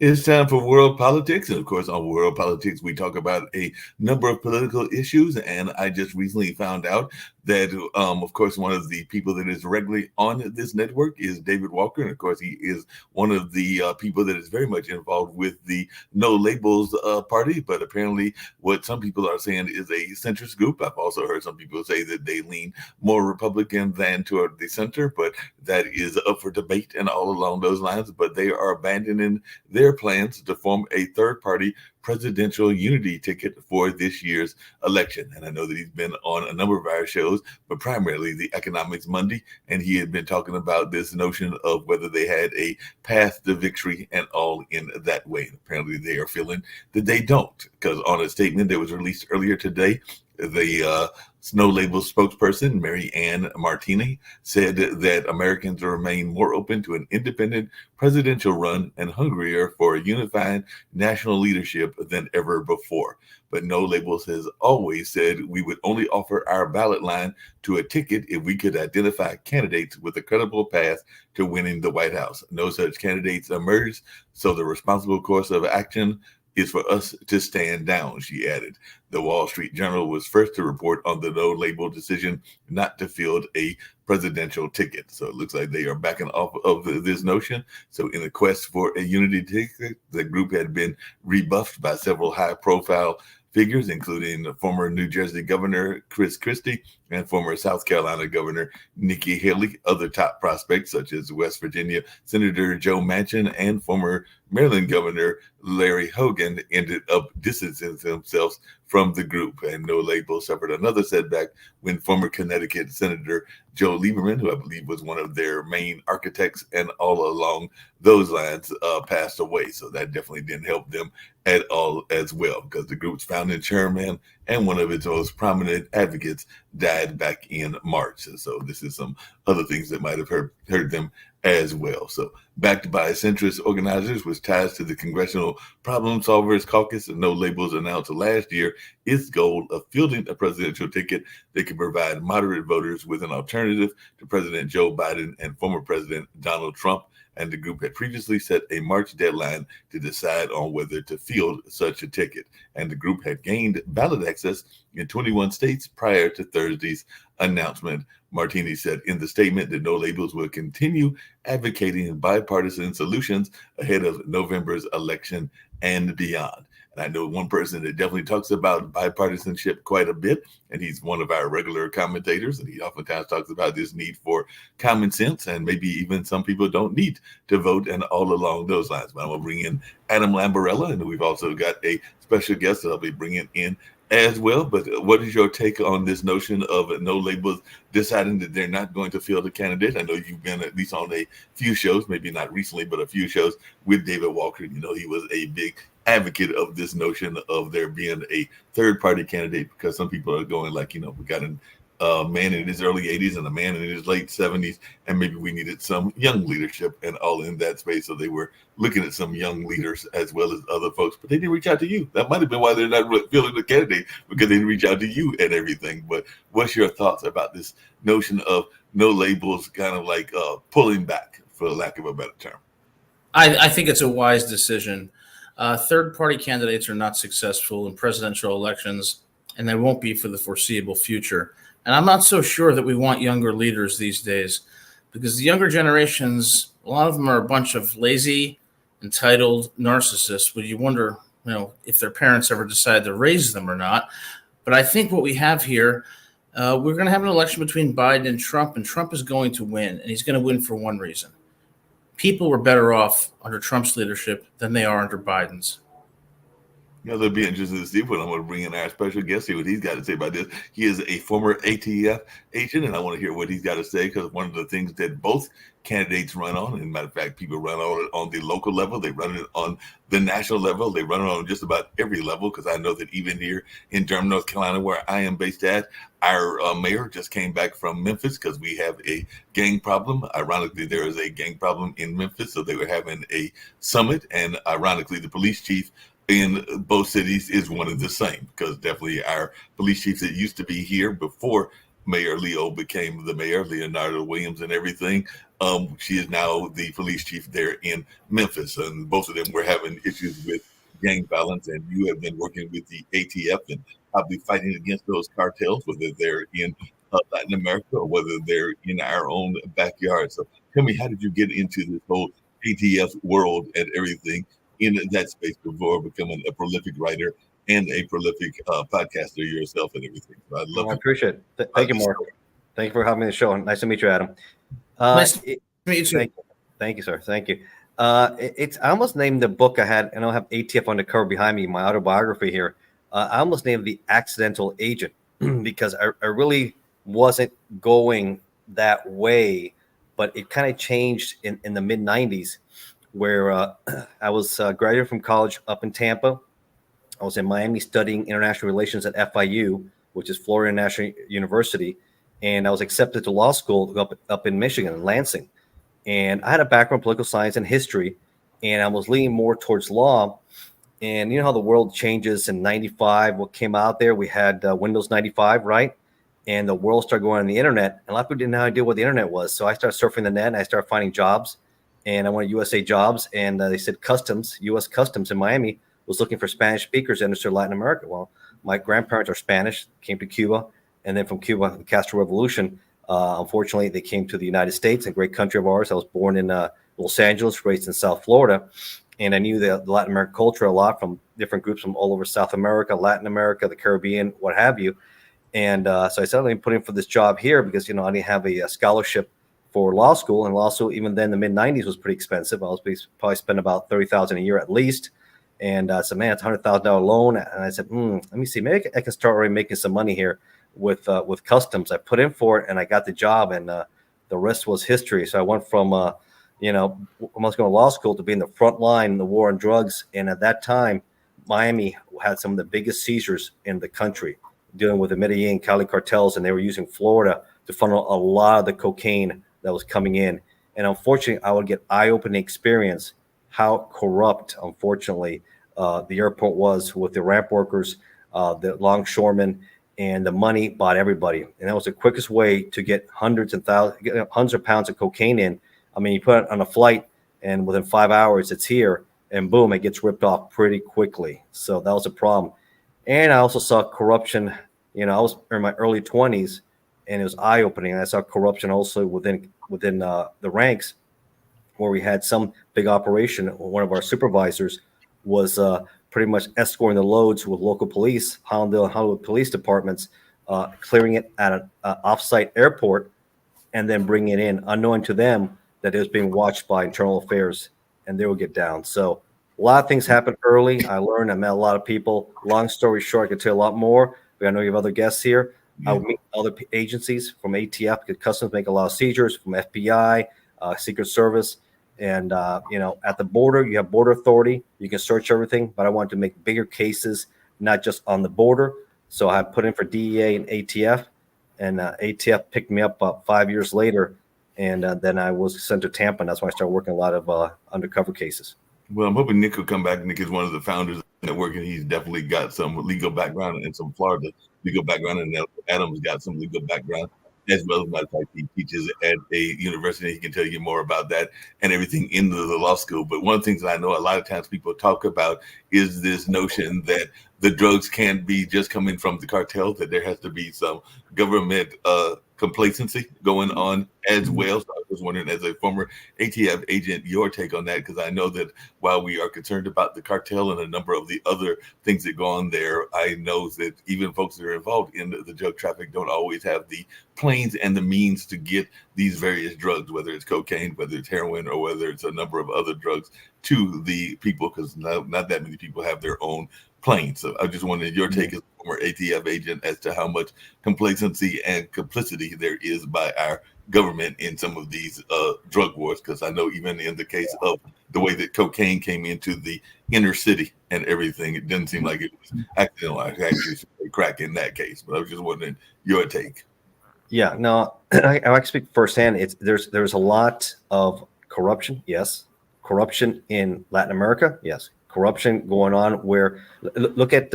It's time for world politics. And of course, on world politics, we talk about a number of political issues. And I just recently found out that, of course, one of the people that is regularly on this network is David Walker. And of course, he is one of the people that is very much involved with the No Labels party. But apparently, what some people are saying is a centrist group. I've also heard some people say that they lean more Republican than toward the center, but that is up for debate and all along those lines. But they are abandoning their plans to form a third party presidential unity ticket for this year's election. And I know that he's been on a number of our shows, but primarily the Economics Monday. And he had been talking about this notion of whether they had a path to victory and all in that way. And apparently they are feeling that they don't, because on a statement that was released earlier today, the No Labels spokesperson, Mary Ann Martini, said that Americans remain more open to an independent presidential run and hungrier for a unified national leadership than ever before. But No Labels has always said we would only offer our ballot line to a ticket if we could identify candidates with a credible path to winning the White House. No such candidates emerged, so the responsible course of action is for us to stand down, she added. The Wall Street Journal was first to report on the No Label decision not to field a presidential ticket. So it looks like they are backing off of this notion. So in a quest for a unity ticket, the group had been rebuffed by several high-profile figures, including former New Jersey Governor Chris Christie and former South Carolina Governor Nikki Haley. Other top prospects, such as West Virginia Senator Joe Manchin and former Maryland Governor Larry Hogan, ended up distancing themselves from the group. And No Label suffered another setback when former Connecticut Senator Joe Lieberman, who I believe was one of their main architects and all along those lines, passed away. So that definitely didn't help them at all as well, because the group's founding chairman and one of its most prominent advocates died back in March. And so this is some other things that might have hurt them as well. So backed by centrist organizers with ties to the Congressional Problem Solvers Caucus, and No Labels announced last year its goal of fielding a presidential ticket that could provide moderate voters with an alternative to President Joe Biden and former President Donald Trump. And the group had previously set a March deadline to decide on whether to field such a ticket. And the group had gained ballot access in 21 states prior to Thursday's announcement. Martini said in the statement that No Labels will continue advocating bipartisan solutions ahead of November's election and beyond. And I know one person that definitely talks about bipartisanship quite a bit, and he's one of our regular commentators, and he oftentimes talks about this need for common sense, and maybe even some people don't need to vote, and all along those lines. But I'm going to bring in Adam Lambarella, and we've also got a special guest that I'll be bringing in as well. But what is your take on this notion of No Labels deciding that they're not going to field a candidate? I know you've been at least on a few shows, maybe not recently, but a few shows with David Walker. You know, he was a big advocate of this notion of there being a third party candidate, because some people are going like, you know, we got a man in his early 80s and a man in his late 70s, and maybe we needed some young leadership and all in that space. So they were looking at some young leaders as well as other folks, but they didn't reach out to you. That might have been why they're not fielding the candidate, because they didn't reach out to you and everything. But what's your thoughts about this notion of No Labels kind of like pulling back, for lack of a better term? I think it's a wise decision. Third-party candidates are not successful in presidential elections, and they won't be for the foreseeable future. And I'm not so sure that we want younger leaders these days, because the younger generations, a lot of them are a bunch of lazy, entitled narcissists. But you wonder, if their parents ever decide to raise them or not. But I think what we have here, we're going to have an election between Biden and Trump is going to win, and he's going to win for one reason. People were better off under Trump's leadership than they are under Biden's. They'll be interested to see what I'm going to bring in our special guest, see what he's got to say about this. He is a former ATF agent, and I want to hear what he's got to say, because one of the things that both candidates run on, and matter of fact, people run on it on the local level, they run it on the national level, they run it on just about every level, because I know that even here in Durham, North Carolina, where I am based at, our mayor just came back from Memphis because we have a gang problem. Ironically, there is a gang problem in Memphis, so they were having a summit, and ironically, the police chief in both cities is one of the same, because definitely our police chiefs that used to be here before Mayor Leo became the mayor, Leonardo Williams, and everything. She is now the police chief there in Memphis, and both of them were having issues with gang violence. And you have been working with the ATF and probably fighting against those cartels, whether they're in Latin America or whether they're in our own backyard. So tell me, how did you get into this whole ATF world and everything in that space before becoming a prolific writer and a prolific podcaster yourself and everything? So I'd love I appreciate it. Thank you, Mark. Thank you for having me on the show. Nice to meet you, Adam. Nice to meet you. Thank you, sir. Thank you. I almost named the book I had, and I'll have ATF on the cover behind me, my autobiography here. I almost named The Accidental Agent because I really wasn't going that way, but it kind of changed in the mid 90s where I was graduating from college up in Tampa. I was in Miami studying international relations at FIU, which is Florida National University. And I was accepted to law school up in Michigan, in Lansing. And I had a background in political science and history, and I was leaning more towards law. And you know how the world changes in 95, what came out there? We had Windows 95, right? And the world started going on the internet. And a lot of people didn't know how to deal with the internet was. So I started surfing the net, and I started finding jobs. And I wanted USA Jobs, and they said Customs, U.S. Customs in Miami was looking for Spanish speakers to enter Latin America. Well, my grandparents are Spanish, came to Cuba. And then from Cuba, the Castro Revolution, unfortunately, they came to the United States, a great country of ours. I was born in Los Angeles, raised in South Florida. And I knew the Latin American culture a lot from different groups from all over South America, Latin America, the Caribbean, what have you. And so I said, let me put in for this job here because, you know, I didn't have a scholarship for law school. And law school, even then, the mid-90s was pretty expensive. I was probably spend about $30,000 a year at least. And I said, man, it's a $100,000 loan. And I said, let me see, maybe I can start already making some money here with customs. I put in for it and I got the job, and the rest was history. So I went from, almost going to law school to being the front line in the war on drugs. And at that time, Miami had some of the biggest seizures in the country, dealing with the Medellin, Cali cartels, and they were using Florida to funnel a lot of the cocaine that was coming in. And unfortunately, I would get eye-opening experience how corrupt, unfortunately, the airport was with the ramp workers, the longshoremen, and the money bought everybody. And that was the quickest way to get hundreds of pounds of cocaine in. I mean, you put it on a flight, and within 5 hours, it's here, and boom, it gets ripped off pretty quickly. So that was a problem. And I also saw corruption. You know, I was in my early 20s, and it was eye-opening. I saw corruption also within the ranks, where we had some big operation. One of our supervisors was pretty much escorting the loads with local police, Hollandale and Hollywood police departments, clearing it at an off-site airport, and then bringing it in, unknowing to them that it was being watched by internal affairs, and they would get down. So a lot of things happened early. I learned, I met a lot of people. Long story short, I could tell you a lot more, but I know you have other guests here. Yeah. I would meet other agencies from ATF, because Customs make a lot of seizures, from FBI, Secret Service. And, at the border, you have Border Authority. You can search everything, but I wanted to make bigger cases, not just on the border. So I put in for DEA and ATF, and ATF picked me up about 5 years later. And then I was sent to Tampa, and that's when I started working a lot of undercover cases. Well, I'm hoping Nick will come back. Nick is one of the founders of the network, and he's definitely got some legal background and some Florida legal background. And Adam's got some legal background as well. As a matter of fact, he teaches at a university. He can tell you more about that and everything in the law school. But one of the things that I know a lot of times people talk about is this notion that the drugs can't be just coming from the cartel, that there has to be some government complacency going on as well. So I was wondering, as a former ATF agent, your take on that, because I know that while we are concerned about the cartel and a number of the other things that go on there, I know that even folks that are involved in the drug traffic don't always have the planes and the means to get these various drugs, whether it's cocaine, whether it's heroin, or whether it's a number of other drugs, to the people, because not that many people have their own plane. So I just wanted your take as a former ATF agent as to how much complacency and complicity there is by our government in some of these drug wars, because I know even in the case of the way that cocaine came into the inner city and everything, it didn't seem like it was accidental. Actually, crack in that case. But I was just wondering your take. Yeah, no, I can speak firsthand. There's a lot of corruption, yes. Corruption in Latin America, yes. Corruption going on where, look at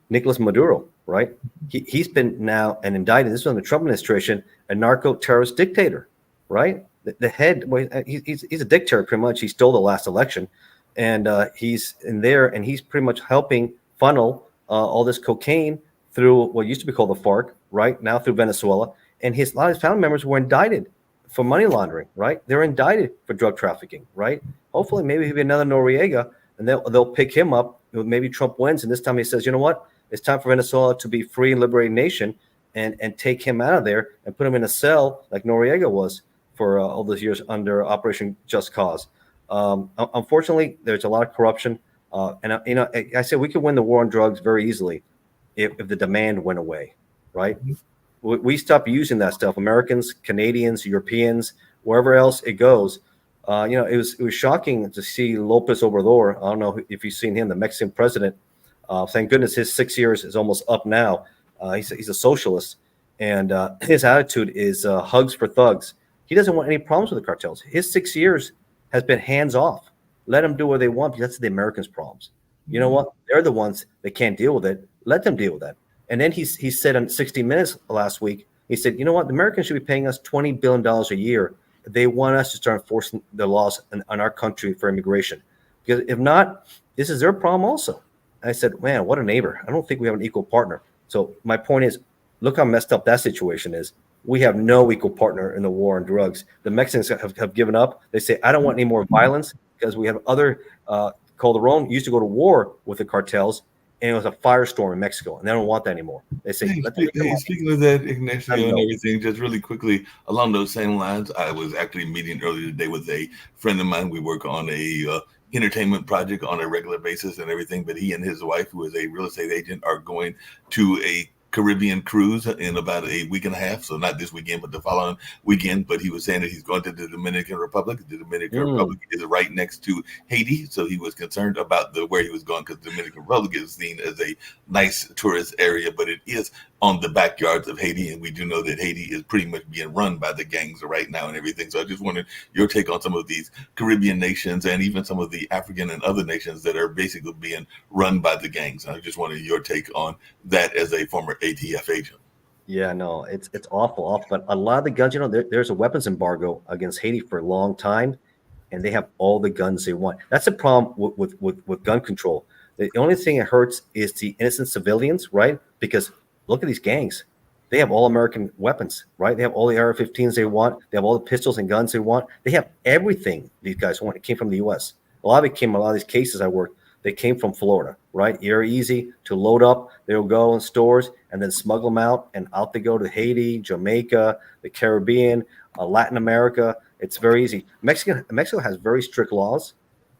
Nicolas Maduro. right? He's been now and indicted. This was under the Trump administration, a narco-terrorist dictator, right? The head, well, he's a dictator pretty much. He stole the last election, and he's in there, and he's pretty much helping funnel all this cocaine through what used to be called the FARC, right? Now through Venezuela, and a lot of his family members were indicted for money laundering, right? They're indicted for drug trafficking, right? Hopefully, maybe he'll be another Noriega, and they'll pick him up. Maybe Trump wins, and this time he says, you know what? It's time for Venezuela to be free and liberated nation, and take him out of there and put him in a cell like Noriega was for all those years under Operation Just Cause. Unfortunately, there's a lot of corruption, and I say we could win the war on drugs very easily if the demand went away, right? We stop using that stuff. Americans, Canadians, Europeans, wherever else it goes. It was shocking to see Lopez Obrador. I don't know if you've seen him, the Mexican president. Thank goodness his 6 years is almost up now. He's a socialist, and his attitude is hugs for thugs. He doesn't want any problems with the cartels. His 6 years has been hands off. Let them do what they want, because that's the Americans' problems. You know what? They're the ones that can't deal with it. Let them deal with that. And then he said on 60 Minutes last week, he said, you know what? The Americans should be paying us $20 billion a year. They want us to start enforcing the laws on our country for immigration. Because if not, this is their problem also. And I said, man, what a neighbor. I don't think we have an equal partner. So my point is, look how messed up that situation is. We have no equal partner in the war on drugs. The Mexicans have given up. They say, I don't want any more violence, because we have other, Calderon used to go to war with the cartels, and it was a firestorm in Mexico, and they don't want that anymore. They say, speaking of that, Ignacio, and everything, just really quickly along those same lines, I was actually meeting earlier today with a friend of mine. We work on a entertainment project on a regular basis and everything, but he and his wife, who is a real estate agent, are going to a Caribbean cruise in about a week and a half. So not this weekend, but the following weekend. But he was saying that he's going to the Dominican Republic. The Dominican Republic is right next to Haiti. So he was concerned about where he was going, because the Dominican Republic is seen as a nice tourist area, but it is on the backyards of Haiti. And we do know that Haiti is pretty much being run by the gangs right now and everything. So I just wanted your take on some of these Caribbean nations, and even some of the African and other nations that are basically being run by the gangs. And I just wanted your take on that as a former ATF agent. Yeah, no, it's awful. But a lot of the guns, there's a weapons embargo against Haiti for a long time, and they have all the guns they want. That's the problem with gun control. The only thing it hurts is the innocent civilians, right? Because look at these gangs. They have all American weapons, right? They have all the AR-15s they want. They have all the pistols and guns they want. They have everything these guys want. It came from the U.S. A lot of these cases I worked, they came from Florida, right? Very easy to load up. They'll go in stores and then smuggle them out, and out they go to Haiti, Jamaica, the Caribbean, Latin America. It's very easy. Mexico has very strict laws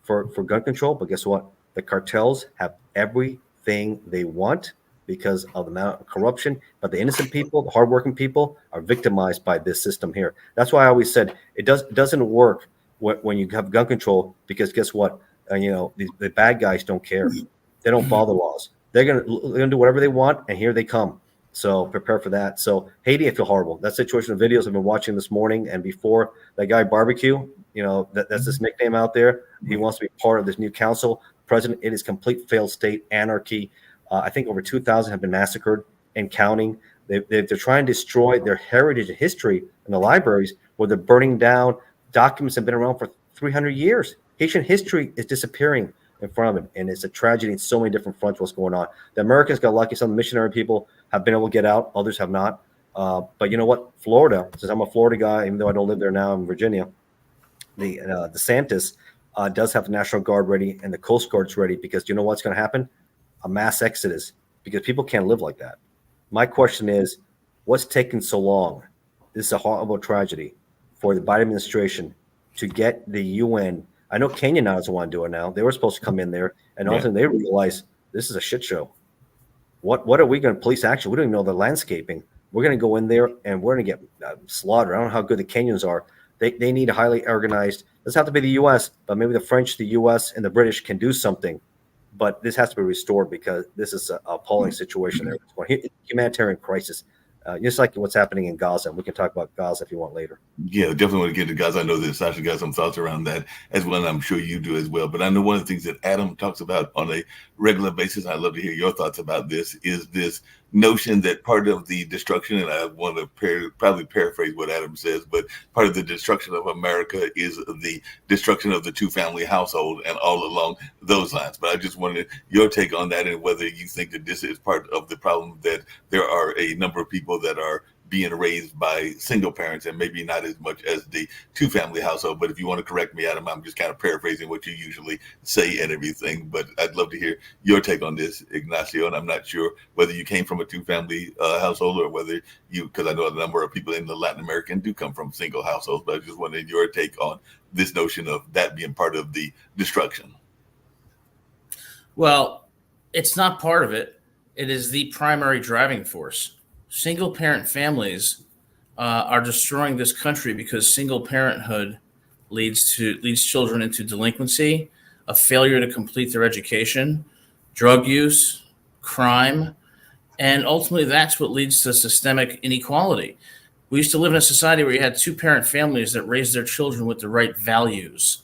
for gun control, but guess what? The cartels have everything they want because of the amount of corruption. But the innocent people, the hardworking people, are victimized by this system here. That's why I always said it doesn't work when you have gun control, because guess what? The bad guys don't care. They don't follow the laws. They're gonna do whatever they want, and here they come. So prepare for that. So Haiti, I feel horrible. That situation of videos I've been watching this morning and before, that guy Barbecue, that's his nickname out there. He wants to be part of this new council. President, it is complete failed state, anarchy. I think over 2,000 have been massacred and counting. They're trying to destroy their heritage and history in the libraries, where they're burning down documents that have been around for 300 years. Haitian history is disappearing in front of it, and it's a tragedy in so many different fronts what's going on. The Americans got lucky. Some of the missionary people have been able to get out. Others have not. But you know what? Florida, since I'm a Florida guy, even though I don't live there now in Virginia, the DeSantis does have the National Guard ready and the Coast Guard's ready, because you know what's going to happen? A mass exodus, because people can't live like that. My question is, what's taking so long? This is a horrible tragedy for the Biden administration to get the UN. I know Kenya now doesn't want to do it now. They were supposed to come in there, and all of a sudden they realize this is a shit show. What are we going to police action? We don't even know the landscaping. We're going to go in there and we're going to get slaughtered. I don't know how good the Kenyans are. They need a highly organized. It doesn't have to be the U.S., but maybe the French, the U.S., and the British can do something. But this has to be restored, because this is an appalling situation there. Humanitarian crisis, just like what's happening in Gaza. We can talk about Gaza if you want later. Yeah, definitely want to get to Gaza. I know that Sasha got some thoughts around that as well, and I'm sure you do as well. But I know one of the things that Adam talks about on a regular basis, I'd love to hear your thoughts about this, is this notion that part of the destruction, and I want to probably paraphrase what Adam says, but part of the destruction of America is the destruction of the two-family household and all along those lines. But I just wanted your take on that and whether you think that this is part of the problem, that there are a number of people that are being raised by single parents and maybe not as much as the two-family household. But if you want to correct me, Adam, I'm just kind of paraphrasing what you usually say and everything. But I'd love to hear your take on this, Ignacio. And I'm not sure whether you came from a two-family household or whether you, because I know a number of people in the Latin American do come from single households. But I just wanted your take on this notion of that being part of the destruction. Well, it's not part of it. It is the primary driving force. Single parent families are destroying this country because single parenthood leads children into delinquency, a failure to complete their education, drug use, crime, and ultimately that's what leads to systemic inequality. We used to live in a society where you had two-parent families that raised their children with the right values.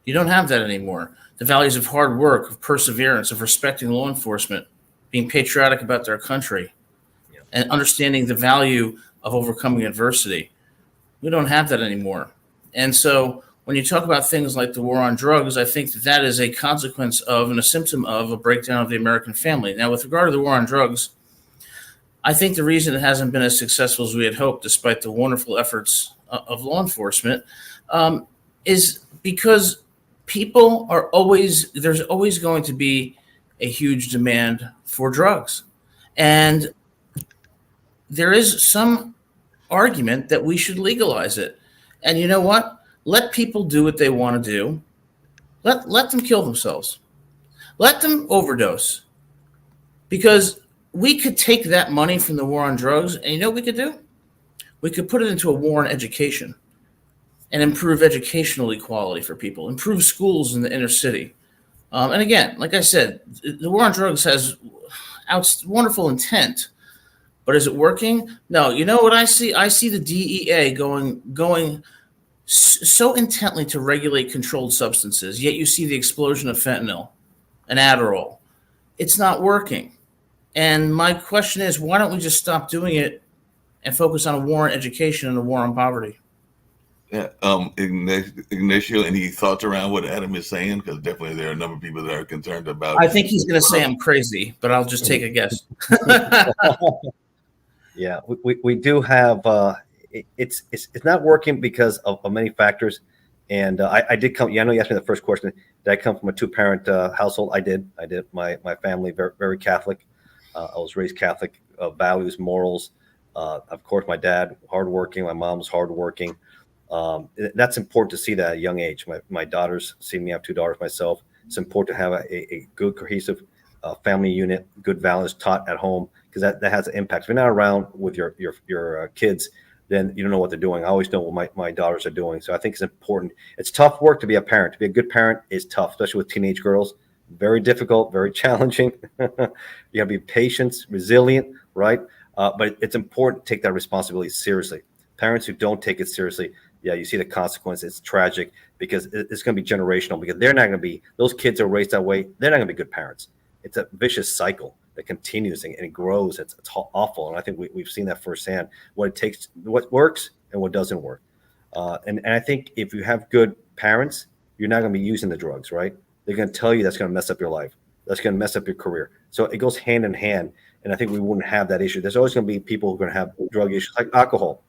You don't have that anymore. The values of hard work, of perseverance, of respecting law enforcement, being patriotic about their country, and understanding the value of overcoming adversity. We don't have that anymore. And so when you talk about things like the war on drugs, I think that is a consequence of and a symptom of a breakdown of the American family. Now, with regard to the war on drugs, I think the reason it hasn't been as successful as we had hoped, despite the wonderful efforts of law enforcement, is because there's always going to be a huge demand for drugs. And there is some argument that we should legalize it. And you know what? Let people do what they want to do. Let them kill themselves. Let them overdose. Because we could take that money from the war on drugs, and you know what we could do? We could put it into a war on education and improve educational equality for people, improve schools in the inner city. And again, like I said, the war on drugs has wonderful intent. But is it working? No. You know what I see? I see the DEA going so intently to regulate controlled substances, yet you see the explosion of fentanyl and Adderall. It's not working. And my question is, why don't we just stop doing it and focus on a war on education and a war on poverty? Yeah, Ignacio, any thoughts around what Adam is saying? Because definitely there are a number of people that are concerned about. I think he's going to say I'm crazy, but I'll just take a guess. Yeah, we do have it's not working because of many factors, and I did come. Yeah, I know you asked me the first question. Did I come from a two-parent household? I did. My family very, very Catholic. I was raised Catholic, values, morals. Of course, my dad hardworking. My mom was hardworking. That's important to see that at a young age. My daughters see me. I have two daughters myself. It's important to have a good cohesive family unit, good values taught at home, because that has an impact. If you're not around with your kids, then you don't know what they're doing. I always know what my daughters are doing. So I think it's important. It's tough work to be a parent. To be a good parent is tough, especially with teenage girls. Very difficult, very challenging. You got to be patient, resilient, right? But it's important to take that responsibility seriously. Parents who don't take it seriously, yeah, you see the consequence. It's tragic because it's going to be generational, because they're not going to be, those kids are raised that way. They're not going to be good parents. It's a vicious cycle that continues and it grows. It's awful. And I think we've seen that firsthand, what it takes, what works and what doesn't work. And I think if you have good parents, you're not going to be using the drugs, right? They're going to tell you that's going to mess up your life. That's going to mess up your career. So it goes hand in hand. And I think we wouldn't have that issue. There's always going to be people who are going to have drug issues like alcohol,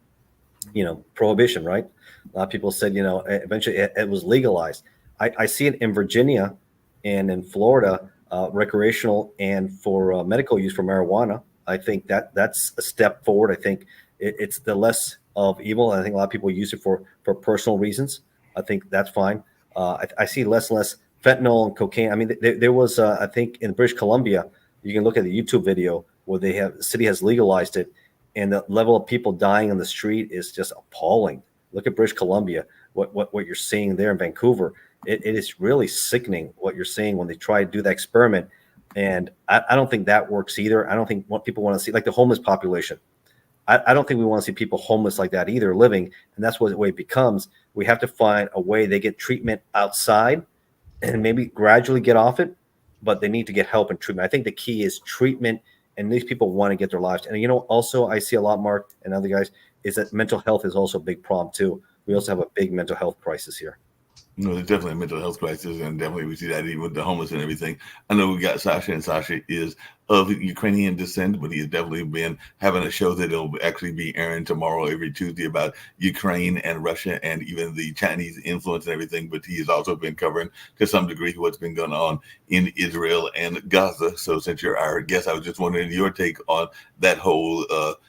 prohibition, right? A lot of people said, eventually it was legalized. I see it in Virginia and in Florida, recreational and for medical use for marijuana. I think that's a step forward. I think it's the less of evil. I think a lot of people use it for personal reasons. I think that's fine. I see less and less fentanyl and cocaine. I mean, there was, I think in British Columbia, you can look at the YouTube video where the city has legalized it, and the level of people dying on the street is just appalling. Look at British Columbia, what you're seeing there in Vancouver. It is really sickening what you're seeing when they try to do that experiment. And I don't think that works either. I don't think what people want to see, like the homeless population. I don't think we want to see people homeless like that either, living. And that's what the way it becomes. We have to find a way they get treatment outside and maybe gradually get off it, but they need to get help and treatment. I think the key is treatment and these people want to get their lives. And also I see a lot, Mark and other guys, is that mental health is also a big problem too. We also have a big mental health crisis here. No, there's definitely a mental health crisis, and definitely we see that even with the homeless and everything. I know we got Sasha, and Sasha is of Ukrainian descent, but he has definitely been having a show that will actually be airing tomorrow every Tuesday about Ukraine and Russia and even the Chinese influence and everything. But he has also been covering to some degree what's been going on in Israel and Gaza. So since you're our guest, I was just wondering your take on that whole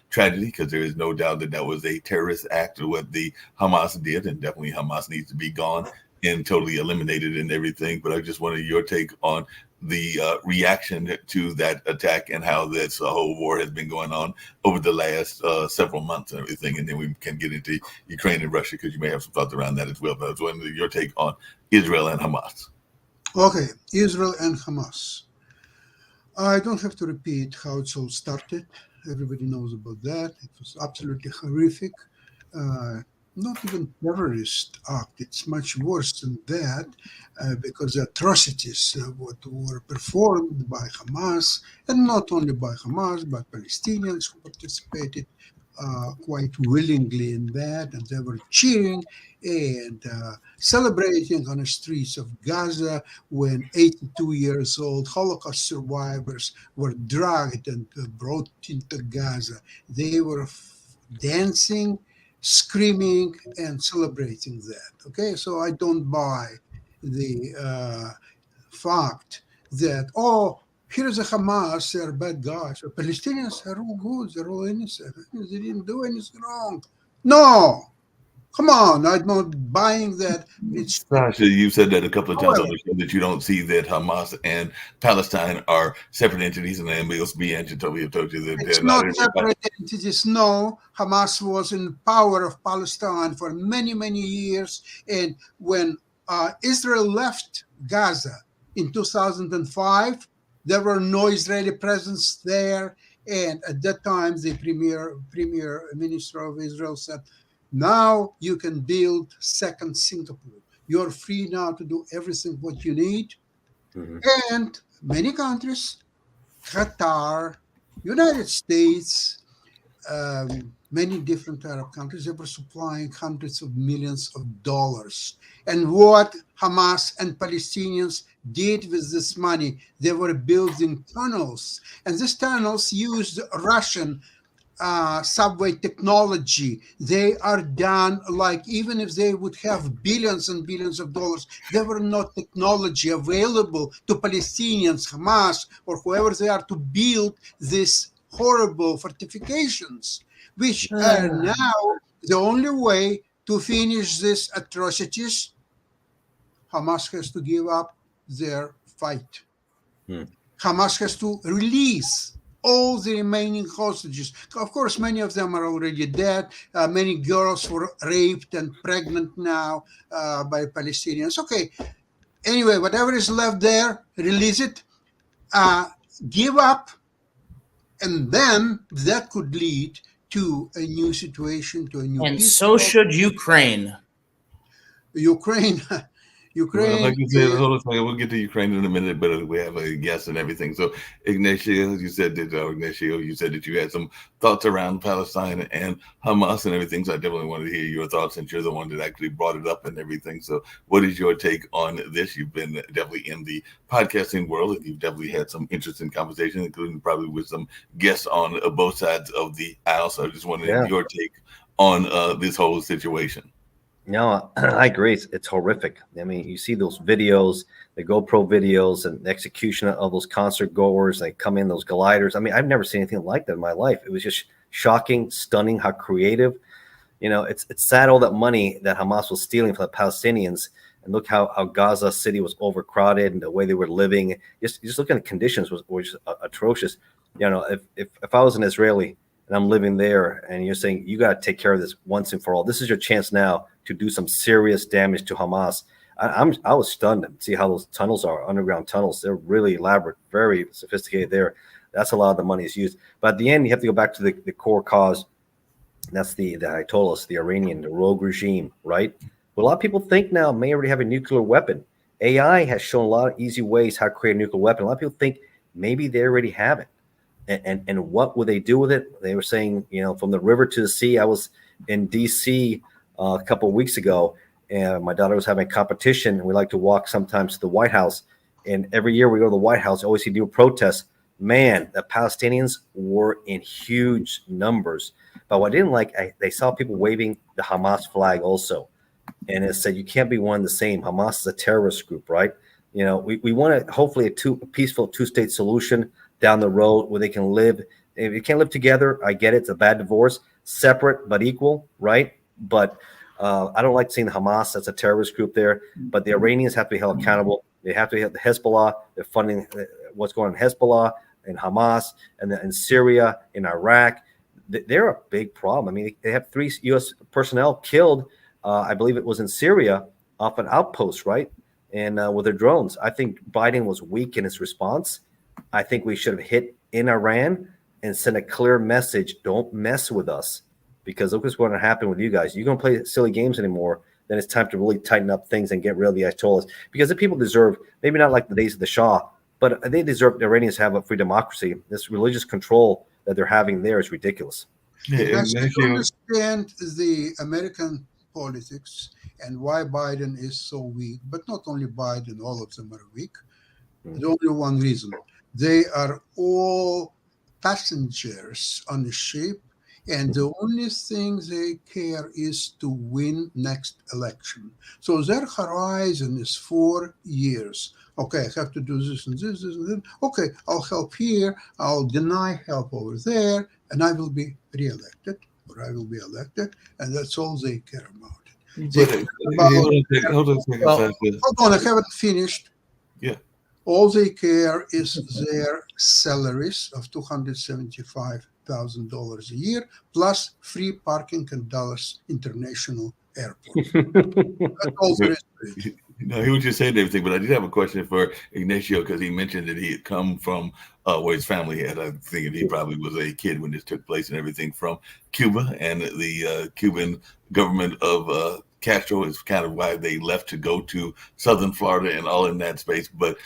tragedy, because there is no doubt that that was a terrorist act what the Hamas did, and definitely Hamas needs to be gone and totally eliminated and everything. But I just wanted your take on the reaction to that attack and how this whole war has been going on over the last several months and everything. And then we can get into Ukraine and Russia, because you may have some thoughts around that as well. But I was wondering your take on Israel and Hamas. Okay, Israel and Hamas. I don't have to repeat how it all started. Everybody knows about that. It was absolutely horrific. Not even terrorist act. It's much worse than that, because the atrocities what were performed by Hamas, and not only by Hamas, but Palestinians who participated quite willingly in that, and they were cheering and celebrating on the streets of Gaza when 82 years old Holocaust survivors were dragged and brought into Gaza. They were dancing, screaming, and celebrating that. Okay, so I don't buy the fact that, here's a Hamas, they're bad guys. The Palestinians are all good, they're all innocent. They didn't do anything wrong. No, come on, I'm not buying that. It's Sasha, you said that a couple of times on the show that you don't see that Hamas and Palestine are separate entities, and then MLB and Toby have told you that it's they're not not separate entities. No, Hamas was in power of Palestine for many, many years. And when Israel left Gaza in 2005, there were no Israeli presence there. And at that time, the premier minister of Israel said, now you can build second Singapore. You're free now to do everything what you need. Mm-hmm. And many countries, Qatar, United States, many different Arab countries, they were supplying hundreds of millions of dollars. And what Hamas and Palestinians did with this money, they were building tunnels. And these tunnels used Russian subway technology. They are done like, even if they would have billions and billions of dollars, there were no technology available to Palestinians, Hamas, or whoever they are to build these horrible fortifications, which are now the only way to finish these atrocities. Hamas has to give up their fight. Hamas has to release all the remaining hostages. Of course, many of them are already dead. Many girls were raped and pregnant now by Palestinians. Okay, anyway, whatever is left there, release it, give up, and then that could lead to a new situation, to a new And so should Ukraine. Well, like you said, hold on a second. We'll get to Ukraine in a minute, but we have a guest and everything. So, Ignacio, you said that you had some thoughts around Palestine and Hamas and everything. So, I definitely wanted to hear your thoughts, since you're the one that actually brought it up and everything. So, what is your take on this? You've been definitely in the podcasting world, and you've definitely had some interesting conversations, including probably with some guests on both sides of the aisle. So, I just wanted your take on this whole situation. No, I agree. It's horrific. I mean, you see those videos, the GoPro videos, and the execution of those concert goers. They come in, those gliders. I mean, I've never seen anything like that in my life. It was just shocking, stunning, how creative. It's sad all that money that Hamas was stealing from the Palestinians. And look how Gaza City was overcrowded and the way they were living. Just looking at the conditions was just atrocious. If I was an Israeli and I'm living there, and you're saying you got to take care of this once and for all, this is your chance now to do some serious damage to Hamas. I was stunned to see how those tunnels are, underground tunnels. They're really elaborate, very sophisticated there. That's a lot of the money is used. But at the end, you have to go back to the core cause. That's the Ayatollahs, the Iranian, the rogue regime, right? But a lot of people think now may already have a nuclear weapon. AI has shown a lot of easy ways how to create a nuclear weapon. A lot of people think maybe they already have it. And what would they do with it? They were saying, from the river to the sea. I was in D.C. A couple of weeks ago, and my daughter was having a competition, and we like to walk sometimes to the White House. And every year we go to the White House, always see do a protest. Man, the Palestinians were in huge numbers. But what I didn't like, they saw people waving the Hamas flag also. And it said, you can't be one and the same. Hamas is a terrorist group, right? We want hopefully a peaceful two-state solution down the road where they can live. If you can't live together, I get it. It's a bad divorce. Separate but equal, right? But I don't like seeing the Hamas. That's a terrorist group there. But the Iranians have to be held accountable. They have to have the Hezbollah. They're funding what's going on in Hezbollah and Hamas, and in Syria, in Iraq. They're a big problem. I mean, they have 3 U.S. personnel killed. I believe it was in Syria off an outpost, right? And with their drones. I think Biden was weak in his response. I think we should have hit in Iran and sent a clear message. Don't mess with us, because look what's going to happen with you guys. You're going to play silly games anymore. Then it's time to really tighten up things and get rid of the Ayatollahs, because the people deserve, maybe not like the days of the Shah, but they deserve, the Iranians have a free democracy. This religious control that they're having there is ridiculous. Yeah, As you understand the American politics and why Biden is so weak, but not only Biden, all of them are weak. There's only one reason. They are all passengers on the ship, and the only thing they care is to win next election. So their horizon is 4 years. Okay, I have to do this and this and that. Okay, I'll help here. I'll deny help over there, and I will be reelected, or I will be elected, and that's all they care about. Hold on a second. Hold on, I haven't finished. Yeah. All they care is their salaries of $275,000 a year, plus free parking at Dallas International Airport. That's all there is to it. No, he was just saying everything, but I did have a question for Ignacio, because he mentioned that he had come from where his family had. I think he probably was a kid when this took place and everything, from Cuba, and the Cuban government of Castro is kind of why they left to go to southern Florida and all in that space. But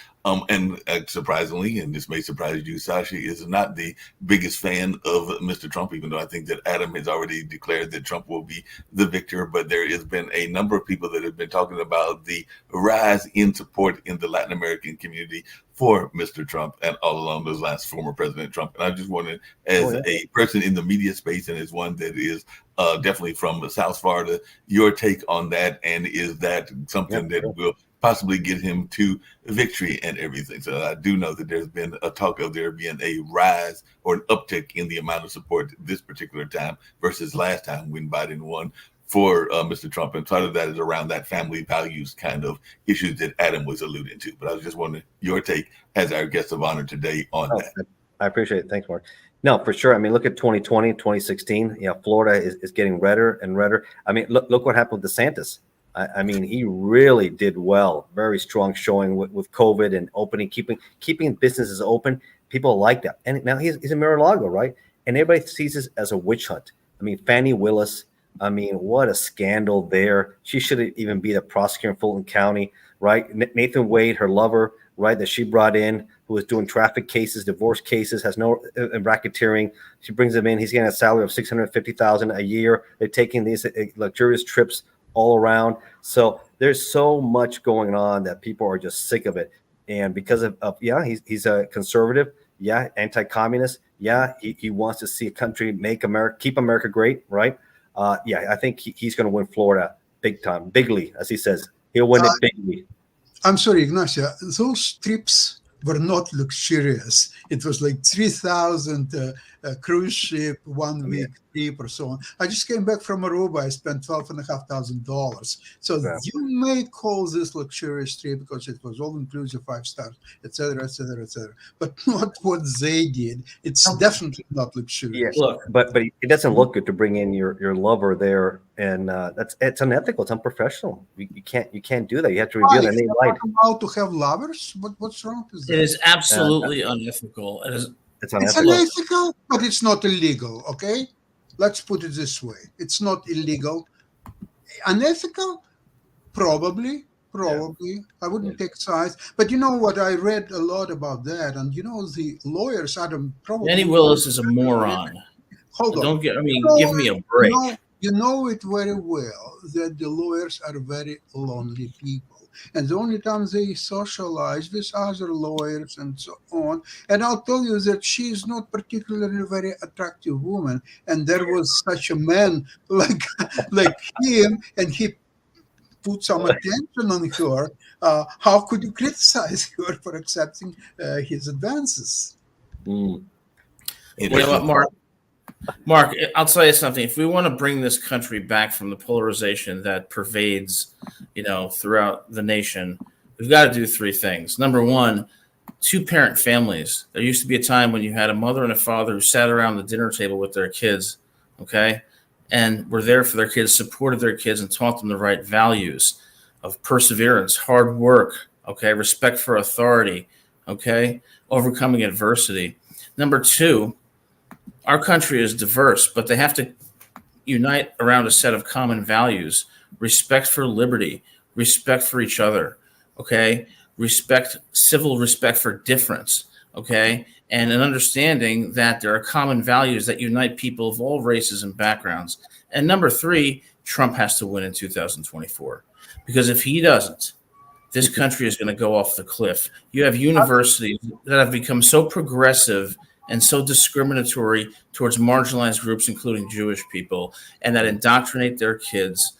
and surprisingly, and this may surprise you, Sashi is not the biggest fan of Mr. Trump, even though I think that Adam has already declared that Trump will be the victor. But there has been a number of people that have been talking about the rise in support in the Latin American community for Mr. Trump and all along those last former President Trump. And I just wanted, as a person in the media space and as one that is definitely from South Florida, your take on that, and is that something that will possibly get him to victory and everything? So I do know that there's been a talk of there being a rise or an uptick in the amount of support this particular time versus last time when Biden won for Mr. Trump. And part of that is around that family values kind of issues that Adam was alluding to. But I was just wondering your take as our guest of honor today on that. I appreciate it. Thanks, Mark. No, for sure. I mean, look at 2020, 2016. Florida is getting redder and redder. I mean, look what happened with DeSantis. I mean, he really did well. Very strong showing with COVID and opening, keeping businesses open. People like that. And now he's in Mar-a-Lago, right? And everybody sees this as a witch hunt. I mean, Fannie Willis, I mean, what a scandal there. She shouldn't even be the prosecutor in Fulton County, right? Nathan Wade, her lover, right, that she brought in, who was doing traffic cases, divorce cases, has no racketeering. She brings him in. He's getting a salary of $650,000 a year. They're taking these luxurious trips all around. So there's so much going on that people are just sick of it. And because of he's a conservative, anti-communist, he wants to see a country keep America great, right? I think he's going to win Florida big time, bigly, as he says. He'll win it bigly. I'm sorry, Ignacio. Those trips were not luxurious. It was like 3,000 cruise ship, 1 week trip or so on. I just came back from Aruba. I spent $12,500. So you may call this luxurious trip because it was all inclusive, 5 stars, etc., etc., etc. But not what they did. It's definitely not luxurious. Yeah, look, but it doesn't look good to bring in your lover there, and it's unethical. It's unprofessional. You can't do that. You have to reveal that they lied. Allowed to have lovers? What's wrong with that? It is absolutely unethical. It's unethical. It's unethical, but it's not illegal, okay? Let's put it this way. It's not illegal. Unethical? Probably, Probably. I wouldn't take sides. But you know what? I read a lot about that. And you know, the lawyers, Adam, probably. Danny Willis is a moron. Hold on. Don't get. I mean, You know give me a break. You know it very well that the lawyers are very lonely people. And the only time they socialize with other lawyers and so on. And I'll tell you that she is not particularly very attractive woman. And there was such a man like him, and he put some attention on her. How could you criticize her for accepting his advances? Mm. You know what, Mark? Mark, I'll tell you something. If we want to bring this country back from the polarization that pervades, throughout the nation, we've got to do three things. Number one, two-parent families. There used to be a time when you had a mother and a father who sat around the dinner table with their kids, okay, and were there for their kids, supported their kids, and taught them the right values of perseverance, hard work, okay, respect for authority, okay, overcoming adversity. Number two, our country is diverse, but they have to unite around a set of common values: respect for liberty, respect for each other, okay? Civil respect for difference, okay? And an understanding that there are common values that unite people of all races and backgrounds. And number three, Trump has to win in 2024. Because if he doesn't, this country is going to go off the cliff. You have universities that have become so progressive and so discriminatory towards marginalized groups, including Jewish people, and that indoctrinate their kids.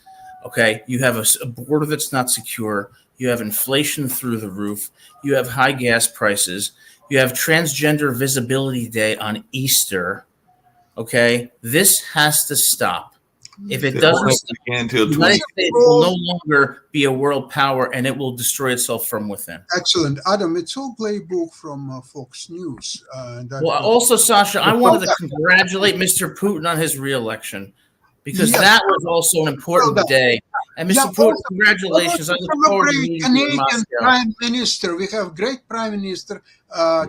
Okay, you have a border that's not secure. You have inflation through the roof. You have high gas prices. You have Transgender Visibility Day on Easter. Okay, this has to stop. If it doesn't stop, the United States will no longer be a world power, and it will destroy itself from within. Excellent. Adam, it's all playbook from Fox News. Also, Sasha, I wanted to congratulate Mr. Putin on his re-election, because that was also an important day. And Mr. Putin, congratulations. I look forward to meeting you in Moscow. Prime Minister. We have great Prime Minister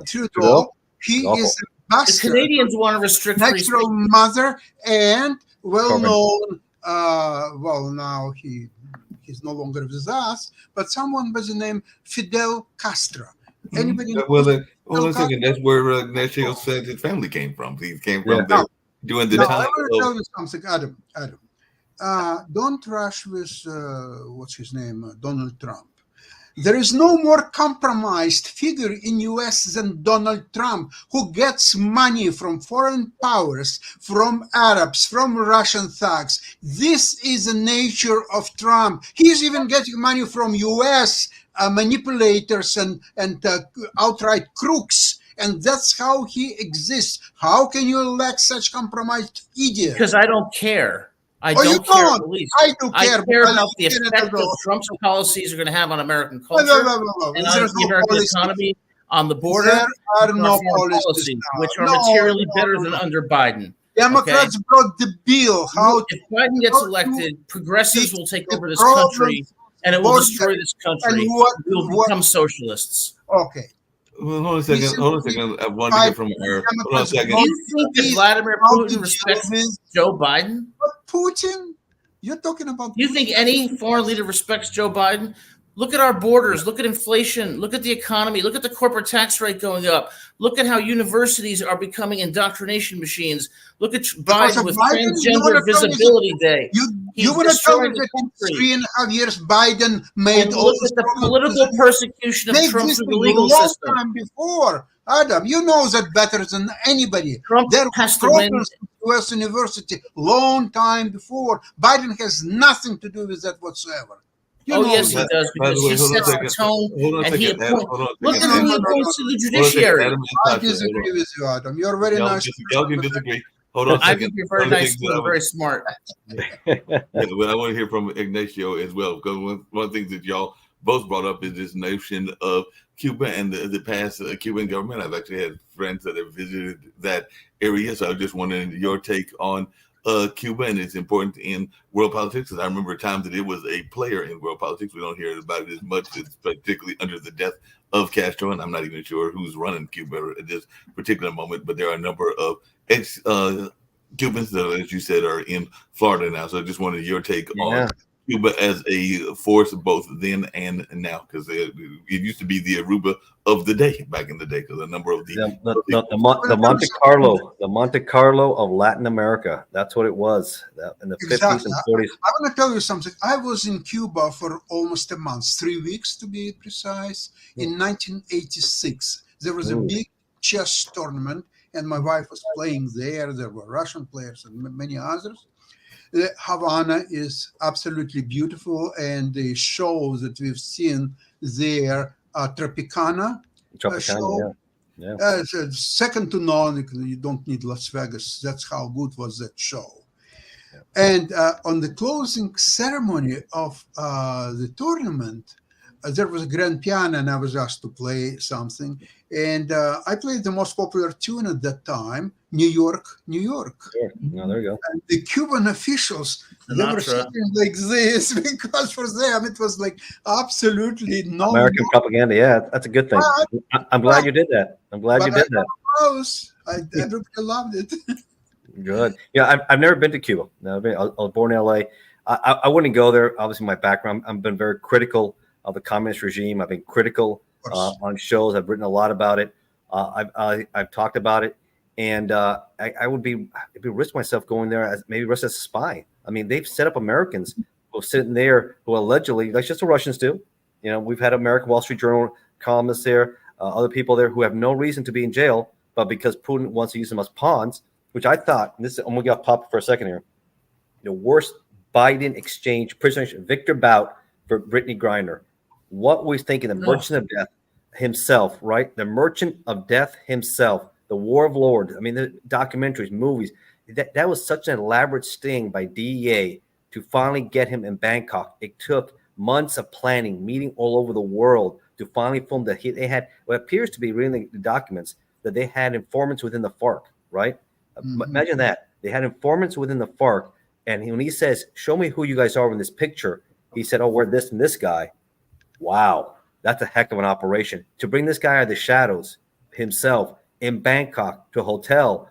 Trudeau. He is a bastard. The Canadians want to restrict free speech. Natural mother and well-known, now he's no longer with us, but someone by the name Fidel Castro. Anybody? Well, let's take it. That's where Ignacio said his family came from. He came from there during the time. I want to tell you something, Adam. Don't rush with what's his name, Donald Trump. There is no more compromised figure in U.S. than Donald Trump, who gets money from foreign powers, from Arabs, from Russian thugs. This is the nature of Trump. He's even getting money from U.S. Manipulators and outright crooks. And that's how he exists. How can you elect such compromised idiot? Because I don't care. I don't care. I do care. I care about the effect that Trump's policies are going to have on American culture and on the American economy, on the border. There are no policies which are materially better than under Biden. Democrats brought the bill. If Biden gets elected, progressives will take over this country, and it will destroy this country. We will become socialists. Okay. Well, hold on a second. I want to hear from Eric. Hold on a second. Do you think that Vladimir Putin respects Joe Biden? But Putin? You're talking about. Do you think any foreign leader respects Joe Biden? Look at our borders. Look at inflation. Look at the economy. Look at the corporate tax rate going up. Look at how universities are becoming indoctrination machines. Look at Biden with Transgender Visibility Day. You want to tell me that in 3.5 years Biden made all look at the political persecution of Trump through the legal system. Time before, Adam, you know that better than anybody. Trump has to win. U.S. University long time before. Biden has nothing to do with that whatsoever. Yes, he does, because he sets the tone and he appoints. Look at who he appoints to the judiciary. I disagree with you, Adam. You're very nice. Y'all can disagree. Hold on a second. I think you're very nice and very smart. But I want to hear from Ignacio as well, because one of the things that y'all both brought up is this notion of Cuba and the past Cuban government. I've actually had friends that have visited that area, so I just wanted your take on Cuba and its importance in world politics. Because I remember times that it was a player in world politics. We don't hear about it as much, particularly under the death of Castro, and I'm not even sure who's running Cuba at this particular moment, but there are a number of ex-Cubans that, as you said, are in Florida now. So I just wanted your take on Cuba as a force both then and now, because it used to be the Aruba of the day back in the day, because a number of the Monte Carlo of Latin America. That's what it was in the 50s and 40s. I'm going to tell you something. I was in Cuba for almost a month, 3 weeks to be precise, in 1986. There was a big chess tournament, and my wife was playing there. There were Russian players and many others. Havana is absolutely beautiful, and the shows that we've seen there, Tropicana show, second to none. You don't need Las Vegas. That's how good was that show. Yeah. And on the closing ceremony of the tournament, there was a grand piano, and I was asked to play something. And I played the most popular tune at that time, New York, New York. Sure. No, there you go. And the Cuban officials, they were sitting like this, because for them it was like absolutely no American propaganda. Yeah, that's a good thing. I'm glad you did that. Everybody loved it. Good. Yeah, I've never been to Cuba. No, I was born in LA. I wouldn't go there. Obviously, my background, I've been very critical of the communist regime. I've been critical on shows. I've written a lot about it. I've talked about it, and I would be risk myself going there as a spy. I mean, they've set up Americans who are sitting there who allegedly, like just the Russians do. You know, we've had American Wall Street Journal columnists there, other people there who have no reason to be in jail, but because Putin wants to use them as pawns, which I thought, and I'm gonna get popped for a second here, the worst Biden exchange prisoner, Victor Bout for Brittany Griner. What was thinking, the Merchant of Death himself, right? The Merchant of Death himself, the War of Lords. I mean, the documentaries, movies. That was such an elaborate sting by DEA to finally get him in Bangkok. It took months of planning, meeting all over the world to finally film that. They had what appears to be really the documents that they had informants within the FARC, right? Mm-hmm. Imagine that. They had informants within the FARC. And when he says, show me who you guys are in this picture, he said, oh, we're this and this guy. Wow, that's a heck of an operation. To bring this guy out of the shadows himself in Bangkok to a hotel,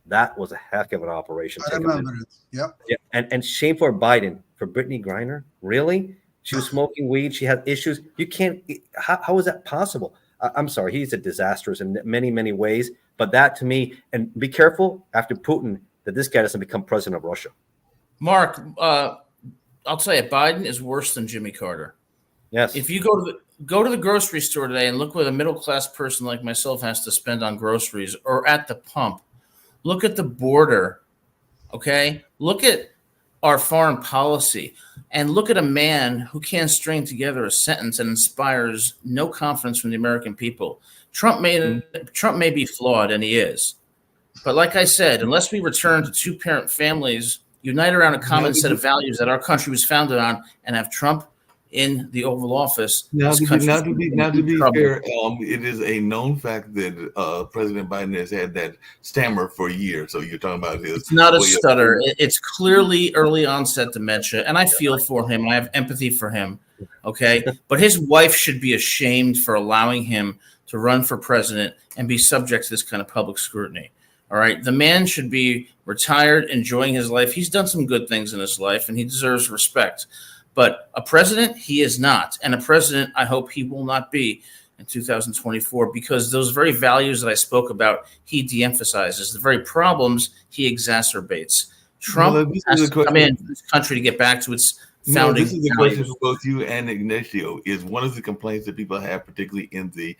that was a heck of an operation. I remember it. Yep. Yeah. And shame for Biden, for Brittany Griner. Really? She was smoking weed. She had issues. You can't. How is that possible? I'm sorry. He's a disastrous in many, many ways. But that to me, and be careful after Putin that this guy doesn't become president of Russia. Mark, I'll tell you, Biden is worse than Jimmy Carter. Yes. If you go to the grocery store today and look what a middle class person like myself has to spend on groceries, or at the pump, look at the border. Okay, look at our foreign policy, and look at a man who can't string together a sentence and inspires no confidence from the American people. Trump may be flawed, and he is, but like I said, unless we return to two-parent families, unite around a common set of values that our country was founded on, and have Trump in the Oval Office. Now to be fair, it is a known fact that President Biden has had that stammer for years. So you're talking about his. It's not a stutter. It's clearly early onset dementia, and I feel for him. I have empathy for him. Okay, but his wife should be ashamed for allowing him to run for president and be subject to this kind of public scrutiny. All right, the man should be retired, enjoying his life. He's done some good things in his life, and he deserves respect. But a president, he is not. And a president, I hope he will not be in 2024, because those very values that I spoke about, he de-emphasizes. The very problems he exacerbates. Trump has to come in this country to get back to its founding. This is the question for both you and Ignacio. Is one of the complaints that people have, particularly in the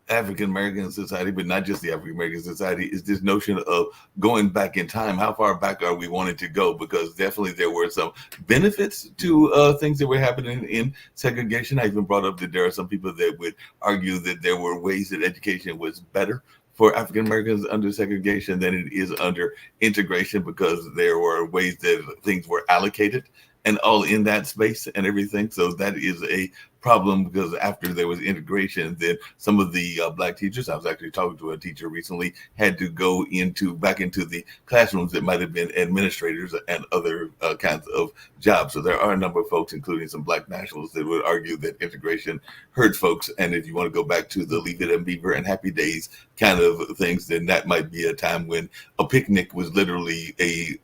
African American society, but not just the African American society, is this notion of going back in time. How far back are we wanting to go? Because definitely there were some benefits to things that were happening in segregation. I even brought up that there are some people that would argue that there were ways that education was better for African Americans under segregation than it is under integration, because there were ways that things were allocated and all in that space and everything. So that is a problem because after there was integration, then some of the black teachers, I was actually talking to a teacher recently, had to go back into the classrooms that might have been administrators and other kinds of jobs. So there are a number of folks, including some black nationalists, that would argue that integration hurt folks. And if you want to go back to the Leave It and Beaver and Happy Days kind of things, then that might be a time when a picnic was literally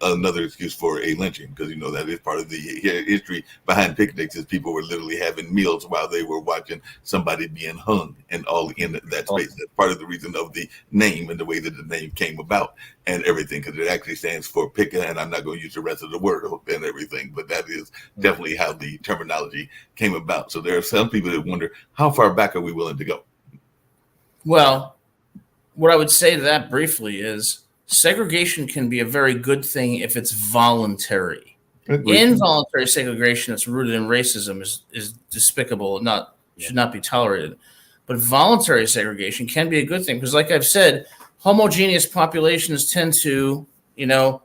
another excuse for a lynching, because you know that is part of the history behind picnics, is people were literally having meals while they were watching somebody being hung, and all in that space. That's part of the reason of the name and the way that the name came about and everything, because it actually stands for pick, and I'm not going to use the rest of the word and everything, but that is definitely how the terminology came about. So there are some people that wonder, how far back are we willing to go? Well, what I would say to that briefly is segregation can be a very good thing if it's voluntary. Involuntary segregation that's rooted in racism is despicable, should not be tolerated. But voluntary segregation can be a good thing because, like I've said, homogeneous populations tend to,